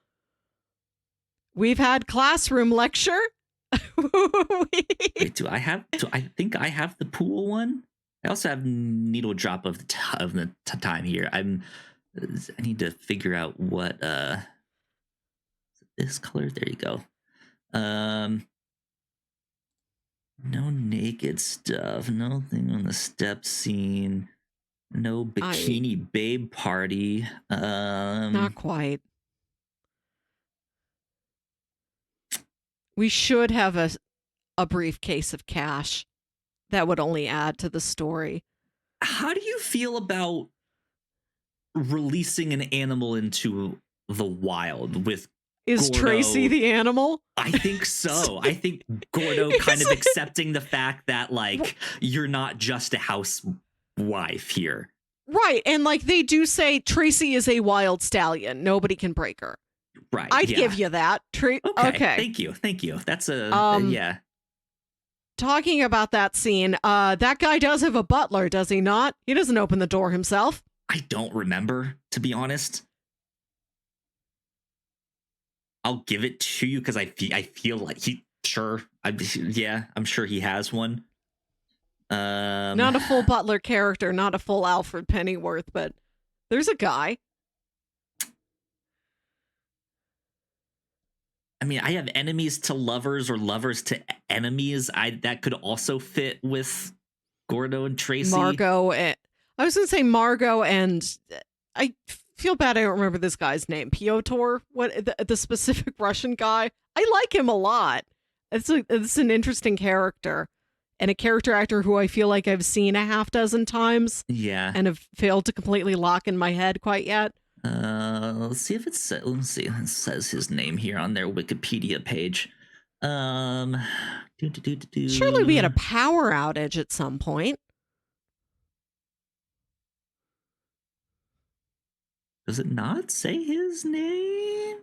We've had classroom lecture. Wait, I think I have the pool one. I also have needle drop of the time here. I need to figure out what this color. There you go. No naked stuff. Nothing on the step scene. No bikini babe party. Not quite. We should have a briefcase of cash. That would only add to the story. How do you feel about releasing an animal into the wild with Is Gordo? Tracy the animal? I think so. I think Gordo kind of accepting the fact that, like, you're not just a housewife here. Right. And like they do say Tracy is a wild stallion. Nobody can break her. Right. I'd give you that. Okay. Thank you. That's yeah. Talking about that scene, that guy does have a butler, does he not? He doesn't open the door himself. I don't remember, to be honest. I'll give it to you because I feel like I'm sure he has one. Not a full butler character, not a full Alfred Pennyworth, but there's a guy. I mean, I have enemies to lovers or lovers to enemies. That could also fit with Gordo and Tracy. I was going to say Margot, and I feel bad I don't remember this guy's name. Piotr? What the specific Russian guy? I like him a lot. It's an interesting character. And a character actor who I feel like I've seen a half dozen times. Yeah. And have failed to completely lock in my head quite yet. Let's see if it says his name here on their Wikipedia page. Surely we had a power outage at some point. Does it not say his name?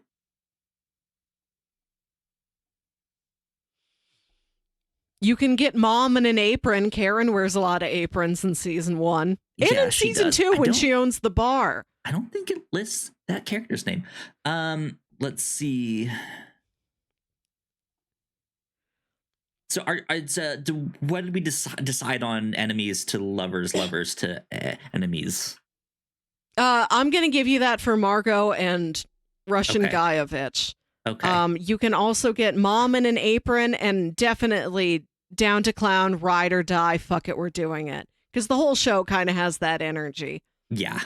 You can get Mom in an apron. Karen wears a lot of aprons in season 1. And in season 2 when she owns the bar. I don't think it lists that character's name. Let's see. So, what did we decide on? Enemies to lovers, lovers to enemies. I'm gonna give you that for Margot and Russian Guyevich. Okay. You can also get Mom in an apron, and definitely Down to Clown, Ride or Die. Fuck it, we're doing it, because the whole show kind of has that energy. Yeah.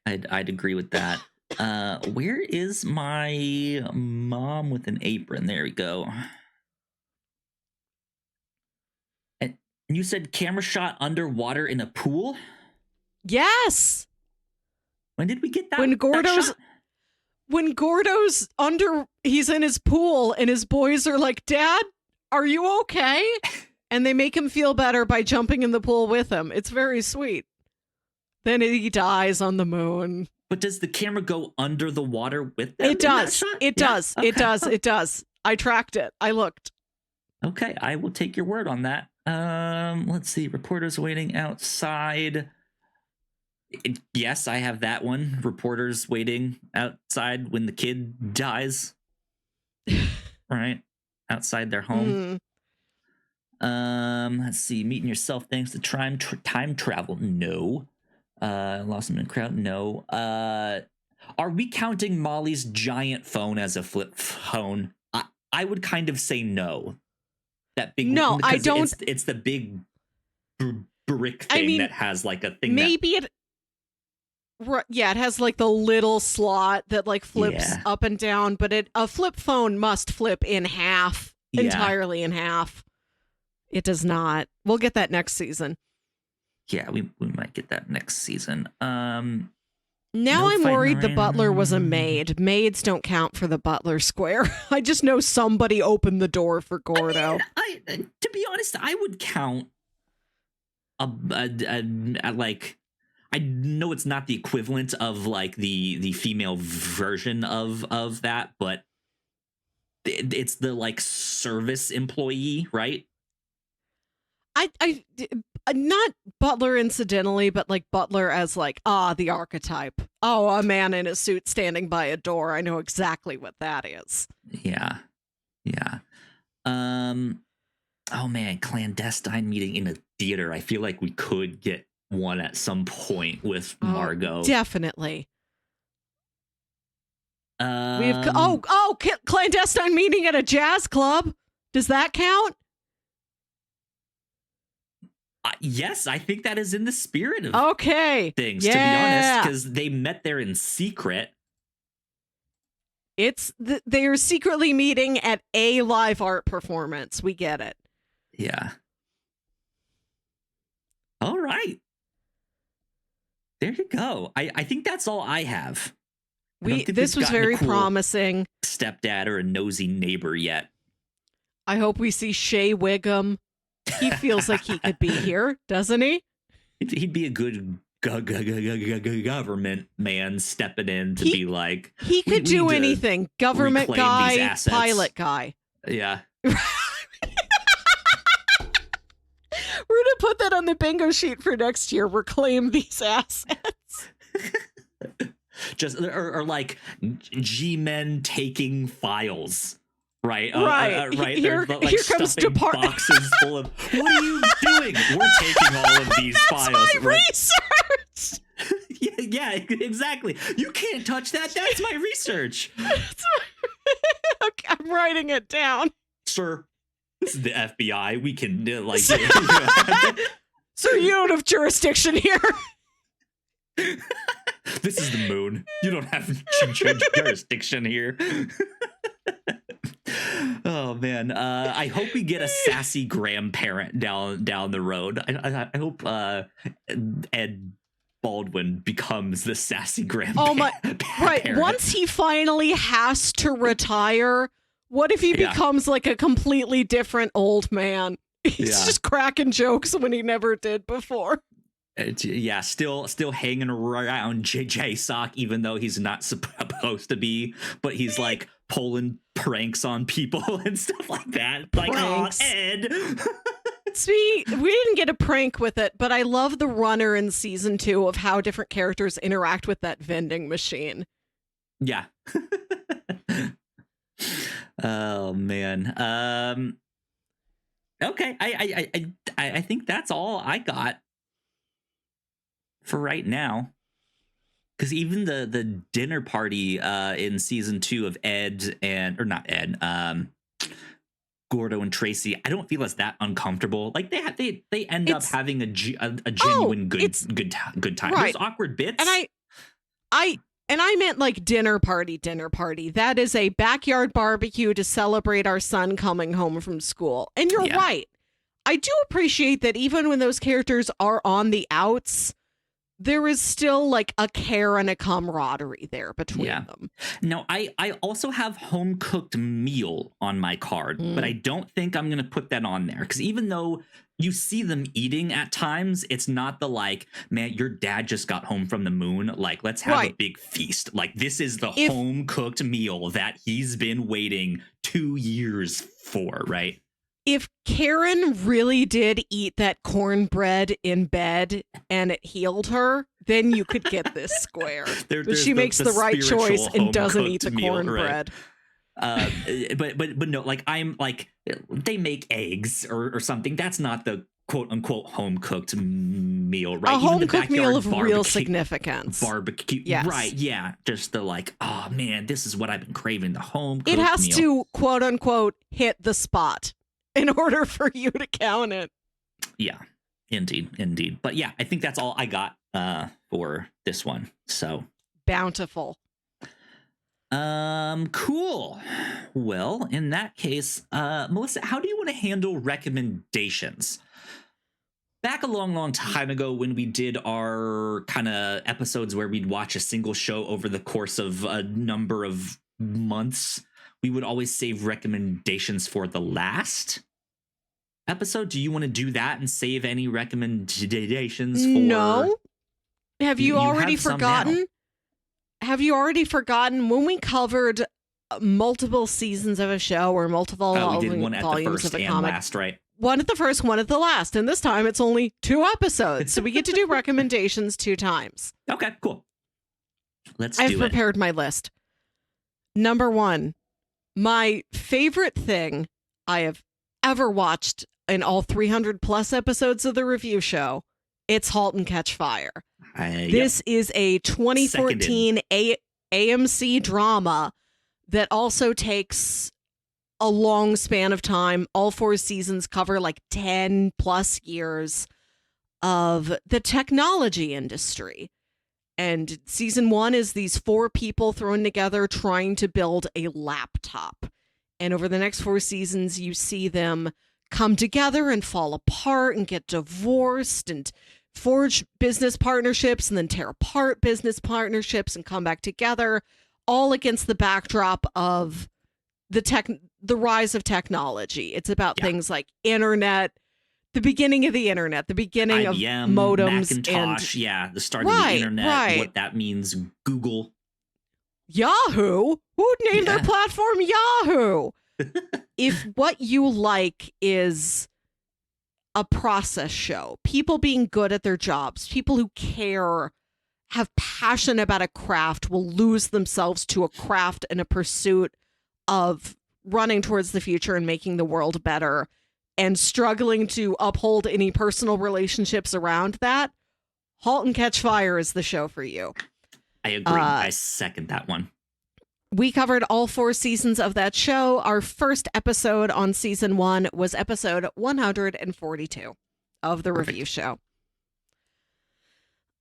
I'd agree with that. Where is my Mom with an apron? There we go. And you said camera shot underwater in a pool? Yes. When did we get that? When Gordo's he's in his pool and his boys are like, Dad, are you okay? And they make him feel better by jumping in the pool with him. It's very sweet. Then he dies on the moon. But does the camera go under the water with them? It does. It does. Okay. It does. I tracked it. I looked. Okay, I will take your word on that. Let's see. Reporters waiting outside. Yes, I have that one. Reporters waiting outside when the kid dies. Right? Outside their home. Let's see. Meeting yourself thanks to time travel. No. Lost him in a crowd. No. Are we counting Molly's giant phone as a flip phone? I would kind of say no. That big. No, I don't. It's the big brick thing that has like a thing. Maybe it has like the little slot that like flips up and down, but a flip phone must flip in half, entirely in half. It does not. We'll get that next season. Yeah, we might get that next season. Now I'm worried the butler was a maid. Maids don't count for the butler square. I just know somebody opened the door for Gordo. To be honest, I would count like I know it's not the equivalent of like the female version of that, but it's the like service employee, right? I not Butler incidentally, but like Butler as like, the archetype. Oh, a man in a suit standing by a door. I know exactly what that is. Yeah. Yeah. Oh man, clandestine meeting in a theater. I feel like we could get one at some point with Margot. Definitely. We have Um, clandestine meeting at a jazz club. Does that count? yes, I think that is in the spirit of things, Yeah. to be honest, because they met there in secret. They're secretly meeting at a live art performance. We get it. Yeah. All right. There you go. I think that's all I have. This was very promising. Stepdad or a nosy neighbor yet. I hope we see Shea Wiggum. He feels like he could be here, doesn't he? He'd be a good government man stepping in to be like... He could do anything. Government guy, pilot guy. Yeah. We're going to put that on the bingo sheet for next year. Reclaim these assets. Just or like G-men taking files. Right. Right. Here comes boxes full of. What are you doing? We're taking all of these files. That's my research. yeah, exactly. You can't touch that. That's my research. Okay, I'm writing it down. Sir, this is the FBI. We can like. Sir, you don't have jurisdiction here. This is the moon. You don't have jurisdiction here. Oh man, I hope we get a sassy grandparent down the road. I hope Ed Baldwin becomes the sassy grandparent. Oh my! Right, once he finally has to retire, what if he becomes like a completely different old man? He's just cracking jokes when he never did before. Still hanging around JSOC, even though he's not supposed to be, but he's like pulling pranks on people and stuff like that. Like, oh, Ed. See, we didn't get a prank with it, but I love the runner in season 2 of how different characters interact with that vending machine. Yeah. Oh man. Okay. I think that's all I got for right now, because even the dinner party in season 2 of Gordo and Tracy, I don't feel as that uncomfortable. Like they end up having a genuine good time. Right. There's awkward bits, and I meant like dinner party. That is a backyard barbecue to celebrate our son coming home from school. And you're right. I do appreciate that even when those characters are on the outs, there is still like a care and a camaraderie there between them. Now, I also have home cooked meal on my card, but I don't think I'm going to put that on there, because even though you see them eating at times, it's not the like, man, your dad just got home from the moon. Like, let's have a big feast. Like, this is the home cooked meal that he's been waiting 2 years for, right? If Karen really did eat that cornbread in bed and it healed her, then you could get this square. But she makes the right choice and doesn't eat the cornbread. Right. But no, like I'm like, they make eggs or something. That's not the quote unquote home cooked meal, right? A home cooked meal of real significance. Barbecue, yes. Right? Yeah, just the like, oh man, this is what I've been craving. The home cooked meal. It has meal. to quote unquote hit the spot in order for you to count it. Yeah, indeed. But yeah, I think that's all I got for this one. So bountiful. Cool. Well, in that case, Melissa, how do you want to handle recommendations? Back a long time ago, when we did our kind of episodes where we'd watch a single show over the course of a number of months, we would always save recommendations for the last episode. Do you want to do that and save any recommendations for... Have you already have some forgotten? now. Have you already forgotten when we covered multiple seasons of a show or multiple We did one at the volumes first of a and comic? last, right? One at the first, one at the last. And this time it's only 2 episodes. So we get to do recommendations 2 times. Okay, cool. Let's do it. I've prepared my list. Number 1, my favorite thing I have ever watched in all 300 plus episodes of the review show. It's *Halt and Catch Fire*. This is a 2014 AMC drama that also takes a long span of time. All 4 seasons cover like 10 plus years of the technology industry. And season 1 is these 4 people thrown together trying to build a laptop. And over the next 4 seasons, you see them come together and fall apart and get divorced and forge business partnerships and then tear apart business partnerships and come back together, all against the backdrop of the rise of technology. It's about things like internet, the beginning of the internet, the beginning IBM, of modems, Macintosh, and the start of the internet, what that means, Google. Yahoo? Who named their platform Yahoo? If what you like is a process show, people being good at their jobs, people who care, have passion about a craft, will lose themselves to a craft in a pursuit of running towards the future and making the world better, and struggling to uphold any personal relationships around that, *Halt and Catch Fire* is the show for you. I agree. I second that one. We covered all 4 seasons of that show. Our first episode on season 1 was episode 142 of the review show.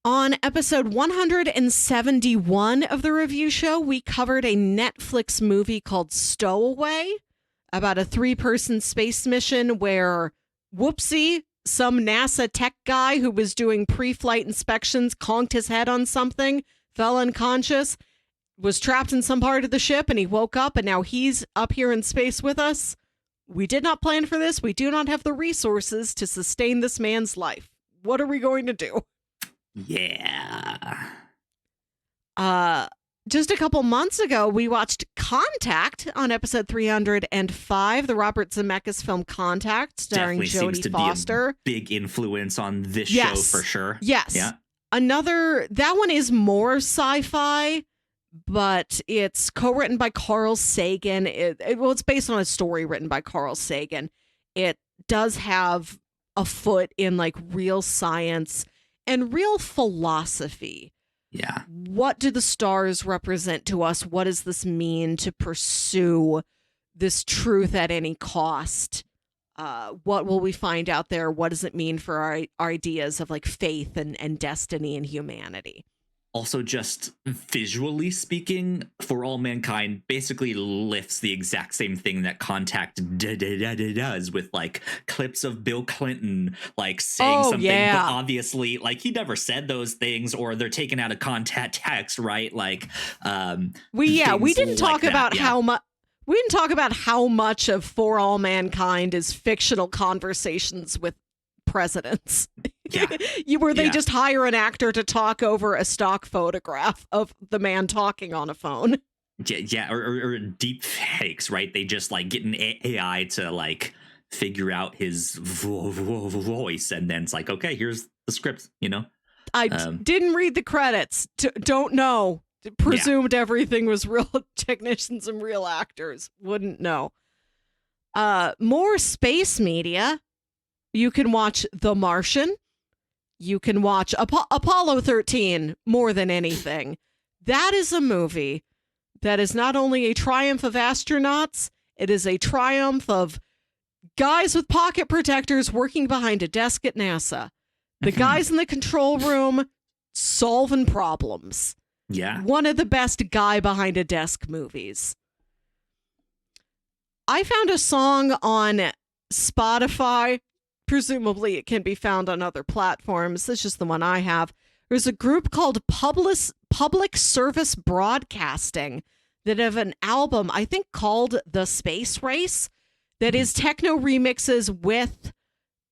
On episode 171 of the review show, we covered a Netflix movie called Stowaway, about a 3-person space mission where, whoopsie, some NASA tech guy who was doing pre-flight inspections conked his head on something, fell unconscious, was trapped in some part of the ship, and he woke up, and now he's up here in space with us. We did not plan for this. We do not have the resources to sustain this man's life. What are we going to do? Yeah. Just a couple months ago, we watched Contact on episode 305, the Robert Zemeckis film Contact, starring Jodie Foster. Be a big influence on this show for sure. Yes. Yeah. That one is more sci-fi, but it's co-written by Carl Sagan. It's based on a story written by Carl Sagan. It does have a foot in like real science and real philosophy. Yeah. What do the stars represent to us? What does this mean to pursue this truth at any cost? What will we find out there? What does it mean for our ideas of like faith and destiny and humanity? Also, just visually speaking, For All Mankind basically lifts the exact same thing that Contact does, with like clips of Bill Clinton like saying something, but obviously like he never said those things, or they're taken out of context, right? Like we didn't talk about how much. We didn't talk about how much of For All Mankind is fictional conversations with presidents. Yeah. They just hire an actor to talk over a stock photograph of the man talking on a phone. Yeah, or deep fakes, right? They just like get an AI to like figure out his voice, and then it's like, okay, here's the script, you know? I didn't read the credits. Don't know. Presumed everything was real technicians and real actors. Wouldn't know. More space media. You can watch The Martian. You can watch Apollo 13 more than anything. That is a movie that is not only a triumph of astronauts, it is a triumph of guys with pocket protectors working behind a desk at NASA. The guys in the control room solving problems. Yeah. One of the best guy behind a desk movies. I found a song on Spotify. Presumably it can be found on other platforms. This is just the one I have. There's a group called Public Service Broadcasting that have an album, I think, called The Space Race, that is techno remixes with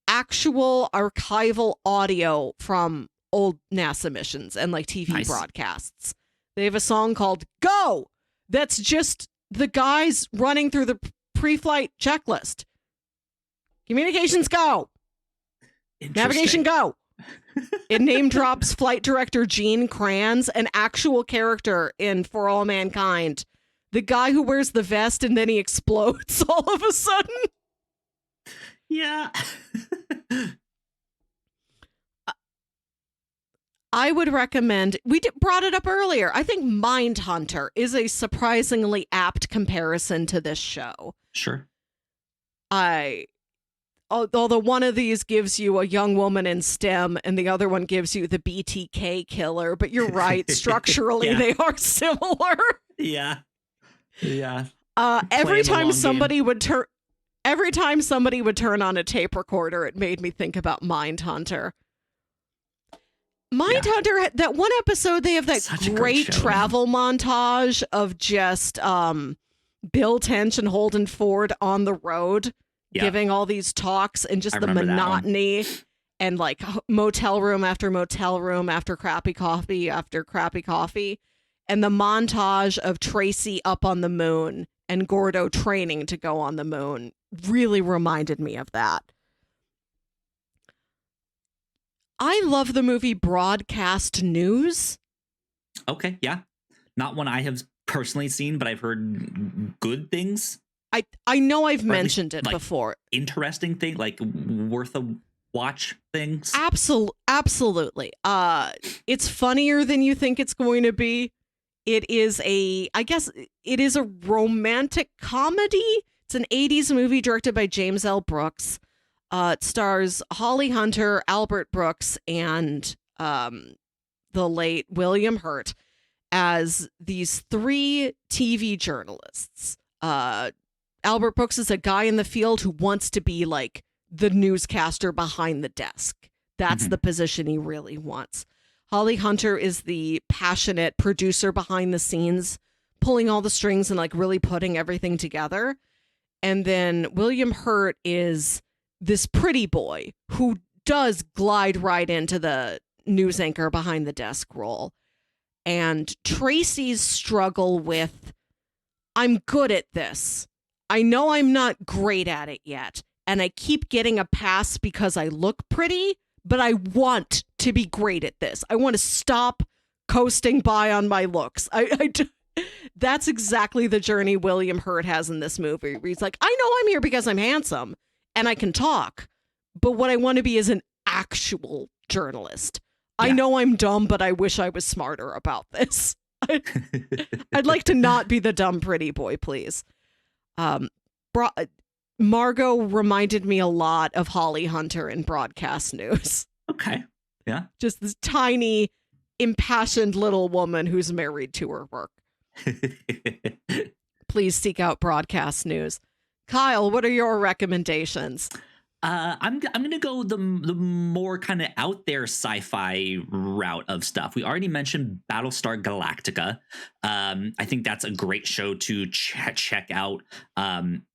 actual archival audio from old NASA missions and like TV Nice. broadcasts. They have a song called Go that's just the guys running through the pre-flight checklist. Communications go. Navigation go. It name drops flight director Gene Kranz, an actual character in For All Mankind. The guy who wears the vest and then he explodes all of a sudden. Yeah. I would recommend, brought it up earlier, I think Mindhunter is a surprisingly apt comparison to this show. Sure. Although one of these gives you a young woman in STEM and the other one gives you the BTK killer, but you're right, structurally they are similar. Yeah. Yeah. Every time somebody would turn on a tape recorder, it made me think about Mindhunter. Mindhunter, that one episode, they have that great travel montage of just Bill Tench and Holden Ford on the road giving all these talks, and just the monotony and like motel room after motel room after crappy coffee after crappy coffee, and the montage of Tracy up on the moon and Gordo training to go on the moon really reminded me of that. I love the movie Broadcast News. Okay, yeah. Not one I have personally seen, but I've heard good things. I know I've mentioned it before. Interesting thing, like worth a watch things. Absolutely. It's funnier than you think it's going to be. It is a romantic comedy. It's an 80s movie directed by James L. Brooks. It stars Holly Hunter, Albert Brooks, and the late William Hurt as these three TV journalists. Albert Brooks is a guy in the field who wants to be like the newscaster behind the desk. That's the position he really wants. Holly Hunter is the passionate producer behind the scenes, pulling all the strings and like really putting everything together. And then William Hurt is this pretty boy who does glide right into the news anchor behind the desk role. And Tracy's struggle with, I'm good at this. I know I'm not great at it yet, and I keep getting a pass because I look pretty, but I want to be great at this. I want to stop coasting by on my looks. That's exactly the journey William Hurt has in this movie. He's like, I know I'm here because I'm handsome and I can talk, but what I want to be is an actual journalist. Yeah. I know I'm dumb, but I wish I was smarter about this. I'd like to not be the dumb pretty boy, please. Margot reminded me a lot of Holly Hunter in Broadcast News. Okay. Yeah. Just this tiny, impassioned little woman who's married to her work. Please seek out Broadcast News. Kyle, what are your recommendations? I'm gonna go the more kind of out there sci-fi route of stuff. We already mentioned Battlestar Galactica. I think that's a great show to check out.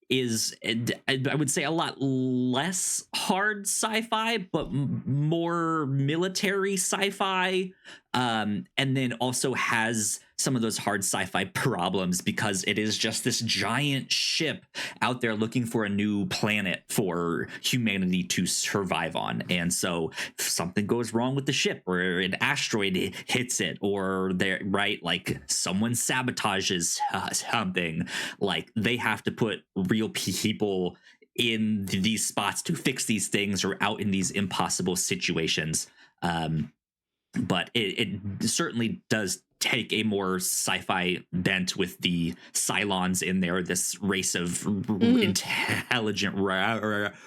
Is I would say a lot less hard sci-fi, but more military sci-fi, and then also has some of those hard sci-fi problems because it is just this giant ship out there looking for a new planet for humanity to survive on. And so if something goes wrong with the ship, or an asteroid hits it, or they're right, like someone sabotages something, like they have to put real people in these spots to fix these things, or out in these impossible situations. But it certainly does take a more sci-fi bent with the Cylons in there, this race of intelligent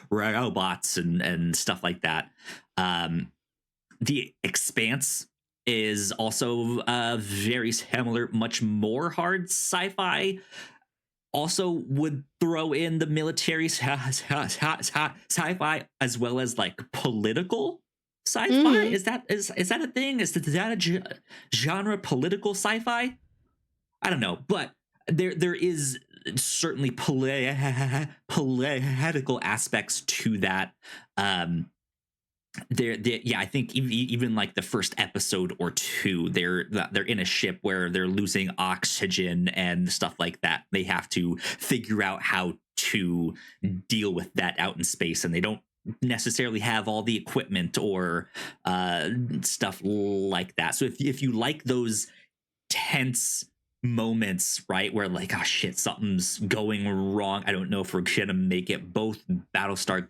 robots and stuff like that. The Expanse is also very similar, much more hard sci-fi. Also would throw in the military sci-fi as well as like political sci-fi. Is that a thing? Is that a genre, political sci-fi? I don't know, but there is certainly political aspects to that. yeah, I think even like the first episode or two, they're in a ship where they're losing oxygen and stuff like that. They have to figure out how to deal with that out in space, and they don't necessarily have all the equipment or stuff like that. So if you like those tense moments, right, where like, oh shit, something's going wrong, I don't know if we're gonna make it, both Battlestar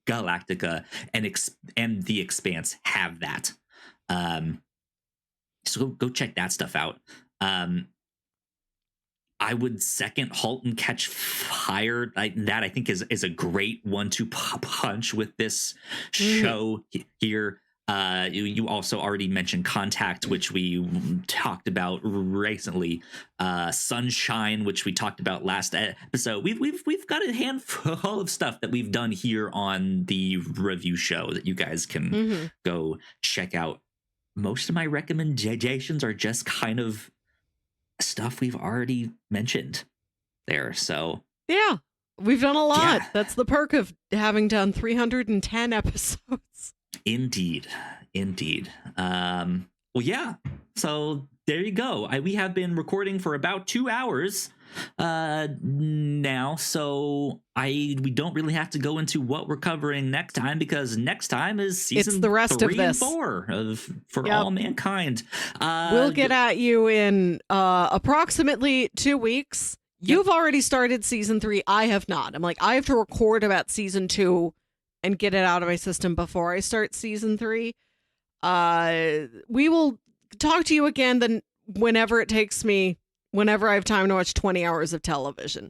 Galactica and The Expanse have that. So go check that stuff out. I would second Halt and Catch Fire. That I think is a great 1-2 punch with this show here. You also already mentioned Contact, which we talked about recently. Sunshine, which we talked about last episode. We've got a handful of stuff that we've done here on the review show that you guys can go check out. Most of my recommendations are just kind of stuff we've already mentioned there. So yeah, we've done a lot. Yeah. That's the perk of having done 310 episodes. Indeed. Well, yeah. So there you go. We have been recording for about 2 hours now, so we don't really have to go into what we're covering next time, because next time is season the rest 3 of this. and 4 of For All Mankind. We'll get at you in approximately 2 weeks. You've already started season 3. I have not. I'm like, I have to record about season 2 and get it out of my system before I start season 3. We will talk to you again then whenever it takes me, whenever I have time to watch 20 hours of television.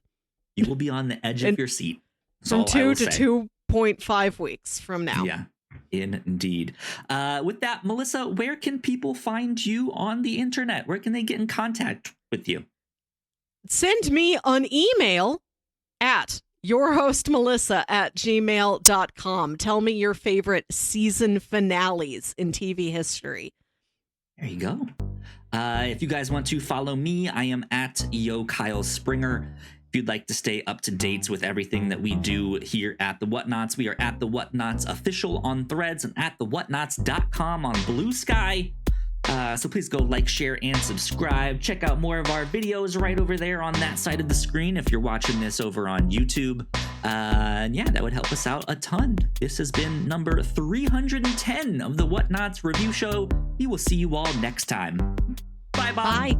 You will be on the edge of your seat. From 2 to 2.5 weeks from now. Yeah, indeed. With that, Melissa, where can people find you on the internet? Where can they get in contact with you? Send me an email at yourhostmelissa@gmail.com. Tell me your favorite season finales in TV history. There you go. If you guys want to follow me, I am at Kyle Springer. If you'd like to stay up to date with everything that we do here at the Whatnauts, we are at the Whatnauts official on Threads and at thewhatnauts.com on Blue Sky. So please go like, share, and subscribe. Check out more of our videos right over there on that side of the screen if you're watching this over on YouTube. And yeah, that would help us out a ton. This has been number 310 of the Whatnauts review show. We will see you all next time. Bye-bye. Bye.